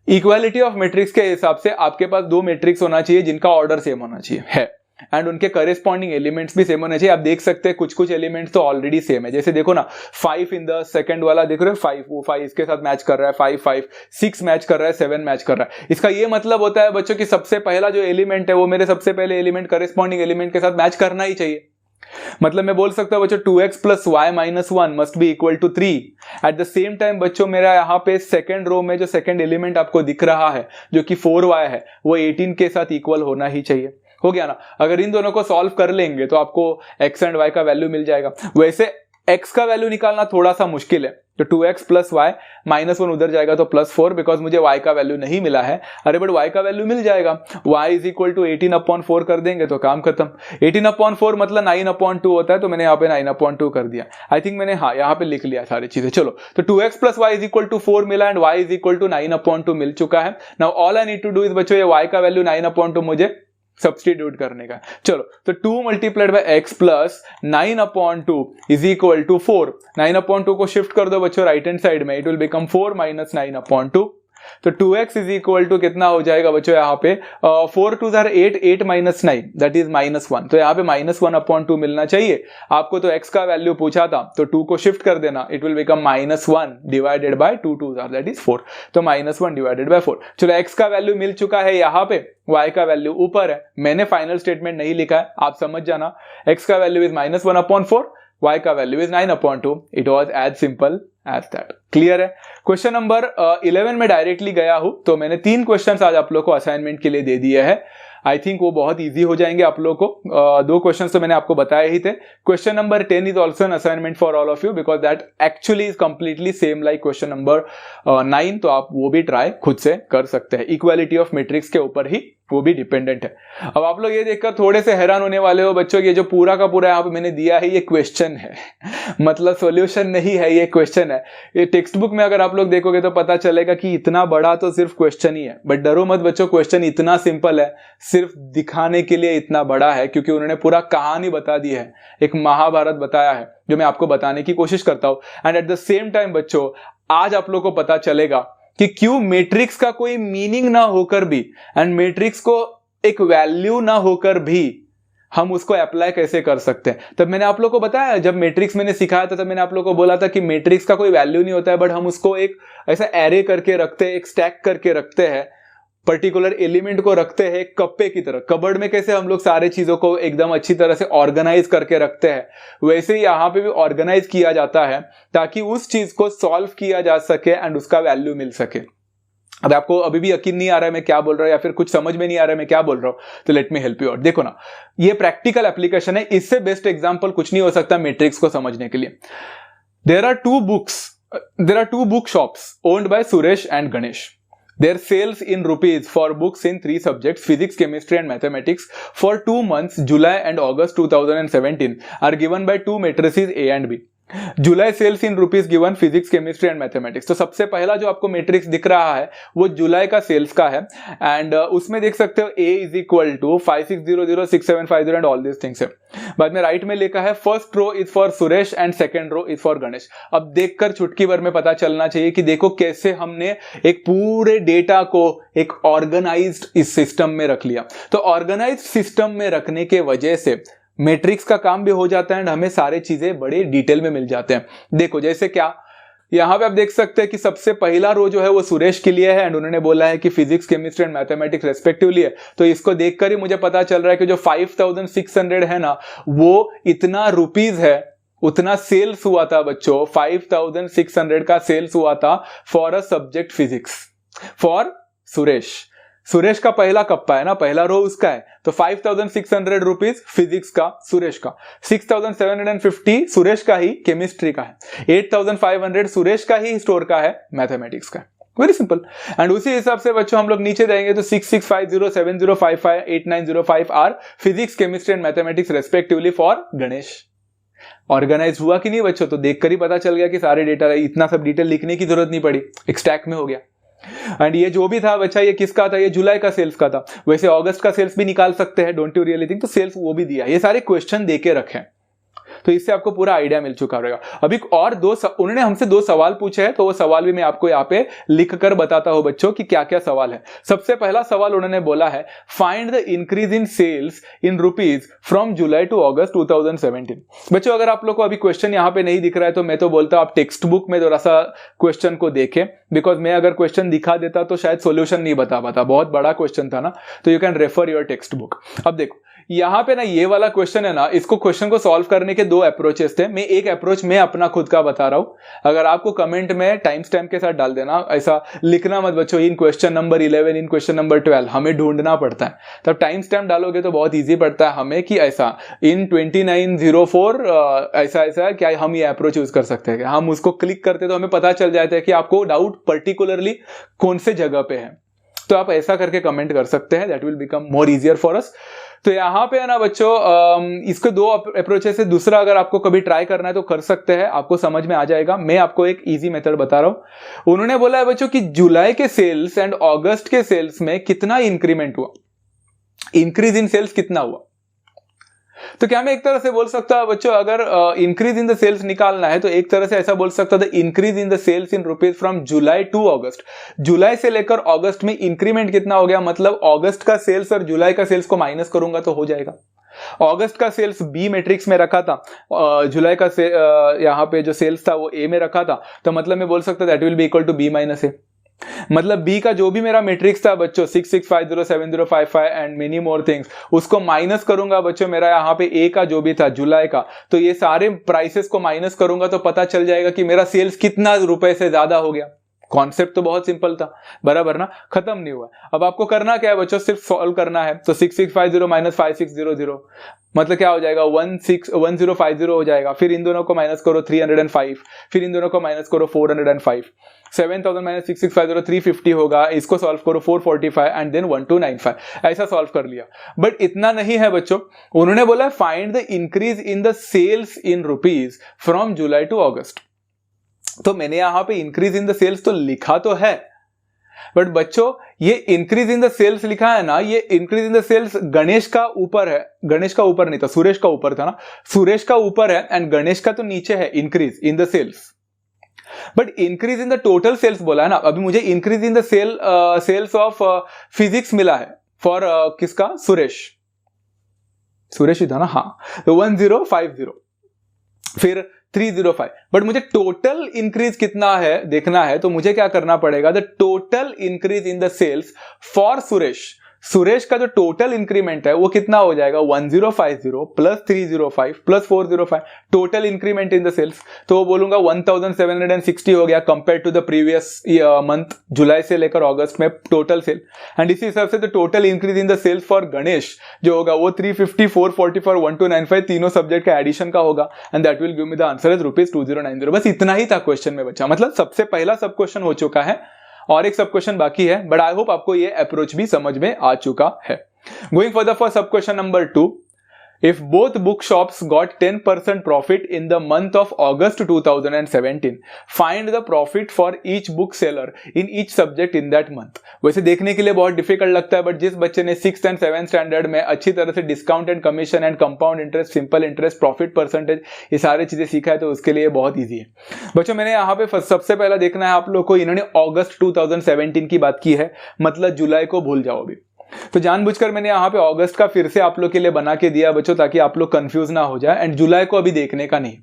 इक्वालिटी ऑफ मैट्रिक्स के हिसाब से आपके पास दो मैट्रिक्स होना चाहिए जिनका ऑर्डर सेम होना चाहिए है एंड उनके करेस्पॉन्डिंग एलिमेंट्स भी सेम होने चाहिए। आप देख सकते हैं कुछ कुछ एलिमेंट्स तो ऑलरेडी सेम है, जैसे देखो ना 5 इन द सेकंड वाला देख रहे हो 5, वो 5 इसके साथ मैच कर रहा है, 5 5 6 मैच कर रहा है, 7 मैच कर रहा है। इसका ये मतलब होता है बच्चों कि सबसे पहला जो एलिमेंट है वो मेरे सबसे पहले एलिमेंट करेस्पॉन्डिंग एलिमेंट के साथ मैच करना ही चाहिए। मतलब मैं बोल सकता हूं बच्चों 2x plus y minus 1 must be equal to 3। At the same time बच्चों मेरा यहाँ पे सेकंड रो में जो सेकंड एलिमेंट आपको दिख रहा है जो कि 4y है वो 18 के साथ इक्वल होना ही चाहिए। हो गया ना। अगर इन दोनों को सॉल्व कर लेंगे तो आपको x एंड y का वैल्यू मिल जाएगा। वैसे x का वैल्यू निकालना थोड़ा सा मुश्किल है, तो 2x प्लस वाई माइनस 1 उधर जाएगा तो प्लस 4 बिकॉज मुझे y का वैल्यू नहीं मिला है। अरे बट y का वैल्यू मिल जाएगा, y इज इक्वल टू 18/4 कर देंगे तो काम खत्म। 18/4 मतलब 9/2 होता है, तो मैंने यहाँ पे 9/2 कर दिया। आई थिंक मैंने यहाँ पे लिख लिया सारी चीजें। चलो तो 2x plus y is equal to 4 मिला and y is equal to 9/2 मिल चुका है। Now all I need to do is बच्चों ये y का वैल्यू 9/2 मुझे सब्सटीट्यूट करने का। चलो तो 2 multiplied by x plus 9/2 is equal to 4। 9/2 को शिफ्ट कर दो बच्चों राइट हैंड साइड में, इट विल बिकम 4 माइनस 9/2। तो 2x इज इक्वल टू कितना हो जाएगा बच्चों यहाँ पे 4 2 8, 8 माइनस 9 दैट इज -1। तो यहाँ पे -1/2 मिलना चाहिए आपको। तो x का वैल्यू पूछा था तो 2 को शिफ्ट कर देना, it will become -1 divided by 2 2 that is 4। तो -1 डिवाइडेड बाय 4। चलो x का वैल्यू मिल चुका है यहाँ पे, y का वैल्यू ऊपर है। मैंने फाइनल स्टेटमेंट नहीं लिखा है, आप समझ जाना। x का वैल्यू इज -1/4, y का value is 9/2। It was as simple as that. Clear है। क्वेश्चन नंबर 11 में डायरेक्टली गया हूं, तो मैंने 3 क्वेश्चंस आज आप लोग को असाइनमेंट के लिए दे दिए हैं। आई थिंक वो बहुत इजी हो जाएंगे आप लोग को। 2 क्वेश्चंस तो मैंने आपको बताए ही थे। Question number 10 is also an assignment for all of you because that actually is completely same like question number 9। तो आप वो भी ट्राई खुद से कर सकते हैं। इक्वालिटी ऑफ मैट्रिक्स के ऊपर ही वो भी डिपेंडेंट है। अब आप लोग ये देखकर थोड़े से हैरान होने वाले हो बच्चों, ये जो पूरा का पूरा यहाँ पे मैंने दिया है ये क्वेश्चन है मतलब सॉल्यूशन नहीं है, ये क्वेश्चन है। ये टेक्स्ट बुक में अगर आप लोग देखोगे तो पता चलेगा कि इतना बड़ा तो सिर्फ क्वेश्चन ही है। बट डरो मत बच्चों, क्वेश्चन इतना सिंपल है, सिर्फ दिखाने के लिए इतना बड़ा है क्योंकि उन्होंने पूरा कहानी बता दी है, एक महाभारत बताया है जो मैं आपको बताने की कोशिश करता हूं। And eight the same time बच्चों आज आप लोग को पता चलेगा कि क्यों मैट्रिक्स का कोई मीनिंग ना होकर भी एंड मैट्रिक्स को एक वैल्यू ना होकर भी हम उसको अप्लाई कैसे कर सकते हैं। तब मैंने आप लोग को बताया, जब मैट्रिक्स मैंने सिखाया था तब मैंने आप लोग को बोला था कि मैट्रिक्स का कोई वैल्यू नहीं होता है, बट हम उसको एक ऐसा एरे करके रखते हैं, एक स्टैक करके रखते हैं, पर्टिकुलर एलिमेंट को रखते हैं एक कप्पे की तरह। कबर्ड में कैसे हम लोग सारे चीजों को एकदम अच्छी तरह से ऑर्गेनाइज करके रखते हैं, वैसे ही यहाँ पे भी ऑर्गेनाइज किया जाता है ताकि उस चीज को सॉल्व किया जा सके एंड उसका वैल्यू मिल सके। अब आपको अभी भी यकीन नहीं आ रहा है मैं क्या बोल रहा हूं या फिर कुछ समझ में नहीं आ रहा है मैं क्या बोल रहा हूं, तो late me help you out. देखो ना, ये प्रैक्टिकल एप्लीकेशन है, इससे बेस्ट एग्जांपल कुछ नहीं हो सकता मैट्रिक्स को समझने के लिए। There are two book shops owned by Suresh and Ganesh. Their sales in rupees for books in 3 subjects, physics, chemistry and mathematics for 2 months, July and August 2017 are given by 2 matrices A and B. July sales in rupees given physics chemistry and mathematics. तो सबसे पहला जो आपको matrix दिख रहा है वो जुलाई का सेल्स का है एंड उसमें देख सकते हो A is equal to 56006750 and all this things है। बाद में राइट में लिखा है first row is for Suresh and second row is for Ganesh. अब देखकर चुटकी भर में पता चलना चाहिए कि देखो कैसे हमने एक पूरे डेटा को एक ऑर्गेनाइज्ड इस सिस्टम में रख लिया। तो ऑर्गेनाइज्ड सिस्टम में रखने के वजह से मैट्रिक्स का काम भी हो जाता है एंड हमें सारे चीजें बड़े डिटेल में मिल जाते हैं। देखो जैसे क्या, यहां पे आप देख सकते हैं कि सबसे पहला रो जो है वो सुरेश के लिए है एंड उन्होंने बोला है कि physics chemistry and mathematics respectively है। तो इसको देखकर ही मुझे पता चल रहा है कि जो 5600 है ना वो इतना रुपीज है, उतना सेल्स हुआ था बच्चों, 5600 का सेल्स हुआ था for a subject physics for Suresh का पहला कप्पा है ना, पहला रो उसका है। तो 5600 रुपीज फिजिक्स का सुरेश का, 6750 सुरेश का ही केमिस्ट्री का है, 8500 सुरेश का ही स्टोर का है मैथमेटिक्स का। Very simple. एंड उसी हिसाब से बच्चों हम लोग नीचे जाएंगे तो 6650 7055 8905 are physics chemistry and mathematics respectively for Ganesh. Organise हुआ कि नहीं बच्चों? तो देखकर ही पता चल गया कि सारे डेटा, इतना सब डिटेल लिखने की जरूरत नहीं पड़ी, एक स्टैक में हो गया। एंड ये जो भी था बच्चा, ये किसका था? ये जुलाई का सेल्स का था। वैसे अगस्त का सेल्स भी निकाल सकते हैं, डोंट यू रियली थिंक? तो सेल्स वो भी दिया। ये सारे क्वेश्चन देके रखे, तो इससे आपको पूरा आइडिया मिल चुका रहेगा। अभी और उन्होंने हमसे 2 सवाल पूछे हैं, तो वो सवाल भी मैं आपको यहाँ पे लिख कर बताता हूं बच्चों कि क्या क्या सवाल है। सबसे पहला सवाल उन्होंने बोला है, find the increase in sales in rupees from July to August 2017। बच्चों अगर आप लोग को अभी क्वेश्चन यहाँ पे नहीं दिख रहा है तो मैं तो बोलता हूं आप टेक्स्ट बुक में थोड़ा सा क्वेश्चन को देखें, बिकॉज मैं अगर क्वेश्चन दिखा देता तो शायद सोल्यूशन नहीं बता पाता, बहुत बड़ा क्वेश्चन था ना, तो you can refer your text book. अब देखो यहां पे ना ये वाला क्वेश्चन है ना, इसको क्वेश्चन को सॉल्व करने के 2 अप्रोचेस थे। मैं एक अप्रोच मैं अपना खुद का बता रहा हूं, अगर आपको कमेंट में टाइम स्टैम्प के साथ डाल देना, ऐसा लिखना मत बच्चों इन क्वेश्चन नंबर 11, इन क्वेश्चन नंबर 12, हमें ढूंढना पड़ता है। तब टाइम स्टैम्प डालोगे तो बहुत ईजी पड़ता है हमें कि ऐसा इन 2904 ऐसा क्या हम ये अप्रोच यूज कर सकते हैं। हम उसको क्लिक करते तो हमें पता चल जाता है कि आपको डाउट पर्टिकुलरली कौन से जगह पे है, तो आप ऐसा करके कमेंट कर सकते हैं, that will become more easier for us. तो यहां पे है ना बच्चों, इसके 2 अप्रोचेस से दूसरा अगर आपको कभी ट्राई करना है तो कर सकते हैं, आपको समझ में आ जाएगा। मैं आपको एक इजी मेथड बता रहा हूं। उन्होंने बोला है बच्चों कि जुलाई के सेल्स एंड अगस्त के सेल्स में कितना इंक्रीमेंट हुआ, इंक्रीज इन सेल्स कितना हुआ। तो क्या मैं एक तरह से बोल सकता हूं बच्चों, अगर इंक्रीज इन द सेल्स निकालना है तो एक तरह से ऐसा बोल सकता था, increase in the sales in rupees from July to August. जुलाई से लेकर अगस्त में इंक्रीमेंट कितना हो गया, मतलब अगस्त का सेल्स और जुलाई का सेल्स को माइनस करूंगा तो हो जाएगा। अगस्त का सेल्स बी मैट्रिक्स में रखा था, जुलाई का यहां पे जो सेल्स था वो ए में रखा था, तो मतलब मैं बोल सकता that will be equal to b minus a. मतलब बी का जो भी मेरा मैट्रिक्स था बच्चों 66507055 एंड मेनी मोर थिंग्स, उसको माइनस करूंगा बच्चों मेरा यहाँ पे ए का जो भी था जुलाई का, तो ये सारे प्राइसेस को माइनस करूंगा तो पता चल जाएगा कि मेरा सेल्स कितना रुपए से ज्यादा हो गया। कॉन्सेप्ट तो बहुत सिंपल था, बराबर ना, खत्म नहीं हुआ। अब आपको करना क्या है बच्चों, सिर्फ सॉल्व करना है। तो 6650 माइनस 5600 मतलब क्या हो जाएगा, 1050 हो जाएगा। फिर इन दोनों को माइनस करो 305, फिर इन दोनों को माइनस करो 405, 7000 माइनस 6650 350 होगा, इसको सॉल्व करो 445 एंड देन 1295, ऐसा सॉल्व कर लिया। बट इतना नहीं है बच्चों, उन्होंने बोला find the increase in the sales in rupees from July to August. तो मैंने यहां पे इंक्रीज इन द सेल्स तो लिखा तो है, बट बच्चों ये इंक्रीज इन द सेल्स लिखा है ना, ये increase in the sales Ganesh का ऊपर है, गणेश का ऊपर नहीं था, सुरेश का ऊपर था ना, सुरेश का ऊपर है एंड गणेश का तो नीचे है increase in the sales. But increase in the total sales बोला है ना, अभी मुझे increase in the sales of physics मिला है फॉर किसका, सुरेश ही था ना, हाँ, तो 1050 फिर 305, बट मुझे टोटल इंक्रीज कितना है देखना है, तो मुझे क्या करना पड़ेगा, the total increase in the sales for Suresh का जो टोटल इंक्रीमेंट है वो कितना हो जाएगा, 1050 plus 305 plus 405, total increment in the sales. तो वो बोलूंगा 1760 हो गया compare to the previous month, जुलाई से लेकर अगस्त में टोटल सेल। एंड इसी हिसाब से the total increase in the sales for Ganesh जो होगा वो 350, 444, 1295 तीनों सब्जेक्ट का एडिशन का होगा, and that will give me the answer is ₹2090। बस इतना ही था क्वेश्चन में बच्चा, मतलब सबसे पहला सब क्वेश्चन हो चुका है और एक सब क्वेश्चन बाकी है, बट आई होप आपको ये अप्रोच भी समझ में आ चुका है। गोइंग फॉर द फर्स्ट सब question number 2, if both bookshops got 10% profit in the month of August 2017, find the profit for each bookseller in each subject in that month। वैसे देखने के लिए बहुत डिफिकल्ट लगता है, बट जिस बच्चे ने 6th एंड 7th स्टैंडर्ड में अच्छी तरह से discount and commission and compound interest, simple interest, profit percentage, ये सारी चीजें सीखा है तो उसके लिए बहुत ईजी है बच्चों। मैंने यहाँ पे सबसे पहला देखना है आप लोग को, इन्होंने अगस्त 2017 की बात की है, मतलब जुलाई को भूल जाओ अभी। तो जानबूझकर मैंने यहाँ पे अगस्त का फिर से आप लोग के लिए बना के दिया बच्चों, ताकि आप लोग कंफ्यूज ना हो जाए, एंड जुलाई को अभी देखने का नहीं।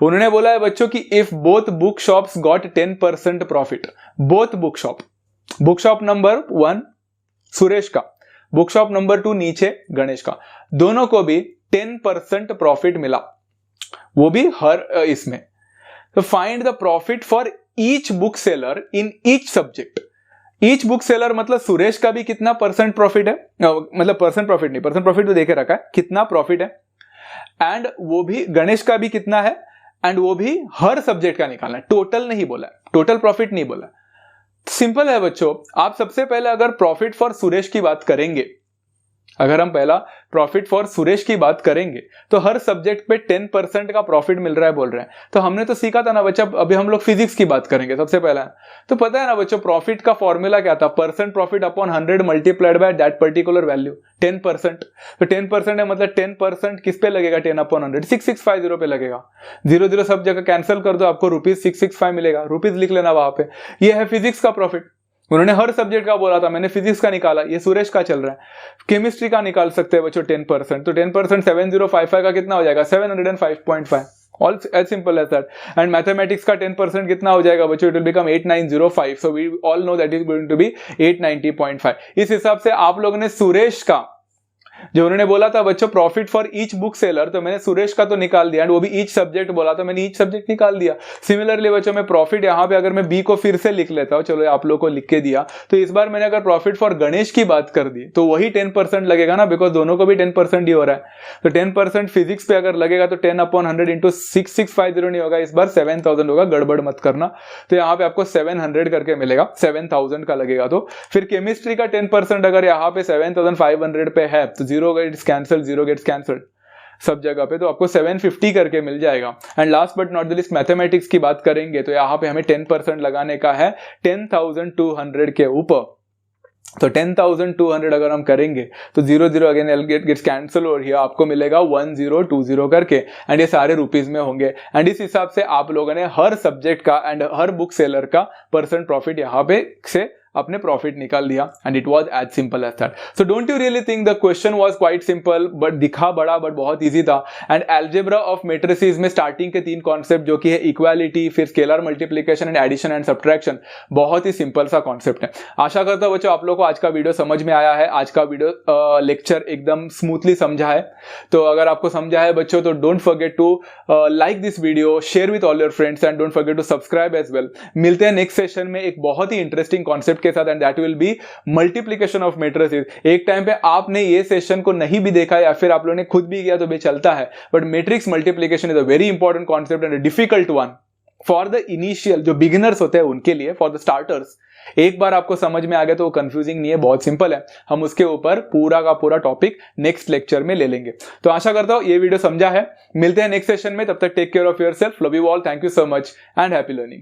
उन्होंने बोला है बच्चों कि if both book shops got 10% profit, both book shop number 1 Suresh का, बुक शॉप नंबर 2 नीचे गणेश का, दोनों को भी 10% प्रॉफिट मिला, वो भी हर इसमें। तो find the profit for each book seller in each subject. Each book seller मतलब सुरेश का भी कितना परसेंट प्रॉफिट है, मतलब परसेंट प्रॉफिट नहीं, परसेंट प्रॉफिट तो देखे रखा है, कितना प्रॉफिट है, एंड वो भी गणेश का भी कितना है, एंड वो भी हर सब्जेक्ट का निकालना है, टोटल नहीं बोला, टोटल प्रॉफिट नहीं बोला। सिंपल है बच्चों, आप सबसे पहले अगर प्रॉफिट फॉर सुरेश की बात करेंगे अगर हम पहला प्रॉफिट फॉर सुरेश की बात करेंगे तो हर सब्जेक्ट पे 10% का प्रॉफिट मिल रहा है बोल रहे हैं। तो हमने तो सीखा था ना बच्चा, अभी हम लोग फिजिक्स की बात करेंगे सबसे पहला। तो पता है ना बच्चों, प्रॉफिट का फॉर्मूला क्या था? Percent profit upon 100 multiplied by that particular value 10%। तो 10% है मतलब 10% किस पे लगेगा? 10 अपॉन 100 6650 पे लगेगा। 0 सब जगह कैंसिल कर दो, आपको ₹665 मिलेगा। रुपीज लिख लेना वहां पे। ये है फिजिक्स का प्रॉफिट। उन्होंने हर सब्जेक्ट का बोला था, मैंने फिजिक्स का निकाला, ये सुरेश का चल रहा है। केमिस्ट्री का निकाल सकते हैं बच्चों 10%, तो 10% 7055 का कितना हो जाएगा? 705.5। All as simple as that. And mathematics का 10% कितना हो जाएगा बच्चों? It will become 8905। So we all know that is going to be 890.5। इस हिसाब से आप लोगों ने सुरेश का जो उन्होंने बोला था बच्चों profit for each book seller, तो मैंने सुरेश का तो निकाल दिया, एंड वो भी ईच सब्जेक्ट बोला तो मैंने ईच सब्जेक्ट निकाल दिया। सिमिलरली बच्चों मैं प्रॉफिट यहां पे अगर मैं बी को फिर से लिख लेता हूं, चलो आप लोगों को लिख के दिया, तो इस बार मैंने अगर प्रॉफिट फॉर गणेश की बात कर दी तो वही 10% लगेगा ना, बिकॉज दोनों को भी 10% ही हो रहा है। तो 10% फिजिक्स पे अगर लगेगा तो 10 अपॉन 100 इंटू 6650 नहीं होगा, इस बार 7000 होगा, गड़बड़ मत करना। तो यहाँ पे आपको 700 करके मिलेगा, 7000 का लगेगा। तो फिर केमिस्ट्री का 10% अगर यहाँ पे 7500 पे है तो 0 गेट्स कैंसल्ड सब जगह पे, तो आपको 750 करके मिल जाएगा। And last but not the least mathematics की बात करेंगे तो यहाँ पे हमें 10% लगाने का है 10,200 के ऊपर। तो 10,200 अगर हम करेंगे तो 0 अगेन गेट्स कैंसिल, और हियर आपको मिलेगा 1020 करके, एंड ये सारे रुपीज में होंगे। एंड इस हिसाब से आप लोगों ने हर सब्जेक्ट का एंड हर बुक सेलर का परसेंट प्रॉफिट यहाँ पे से अपने प्रॉफिट निकाल दिया, and it was as simple as that. So don't you really think the question was quite simple, but दिखा बड़ा बट बहुत इजी था। एंड अलजेब्रा ऑफ मैट्रिसेस में स्टार्टिंग के 3 कॉन्सेप्ट जो कि है इक्वालिटी, फिर scalar multiplication and addition and subtraction, बहुत ही सिंपल सा कॉन्सेप्ट है। आशा करता हूं बच्चों आप लोगों को आज का वीडियो समझ में आया है, आज का वीडियो लेक्चर एकदम स्मूथली समझा है। तो अगर आपको समझा है बच्चों तो don't forget to like this video, share with all your friends, and don't forget to subscribe as well. मिलते हैं नेक्स्ट सेशन में एक बहुत ही इंटरेस्टिंग कॉन्सेप्ट के साथ, and that will B multiplication of matrices. एक टाइम पे आपने ये सेशन को नहीं भी देखा या फिर आप लोगों ने खुद भी किया तो भी चलता है, but matrix multiplication is a very important concept and a difficult one for the initial, जो बिगिनर्स होते हैं उनके लिए, फॉर द स्टार्टर्स। एक बार आपको समझ में आ गया तो वो कंफ्यूजिंग नहीं है, बहुत सिंपल है। हम उसके ऊपर पूरा का पूरा टॉपिक नेक्स्ट लेक्चर में ले लेंगे। तो आशा करता हूं ये वीडियो समझा है। मिलते हैं नेक्स्ट सेशन में, तब तक take care of yourself, love you all, thank you so much and happy learning.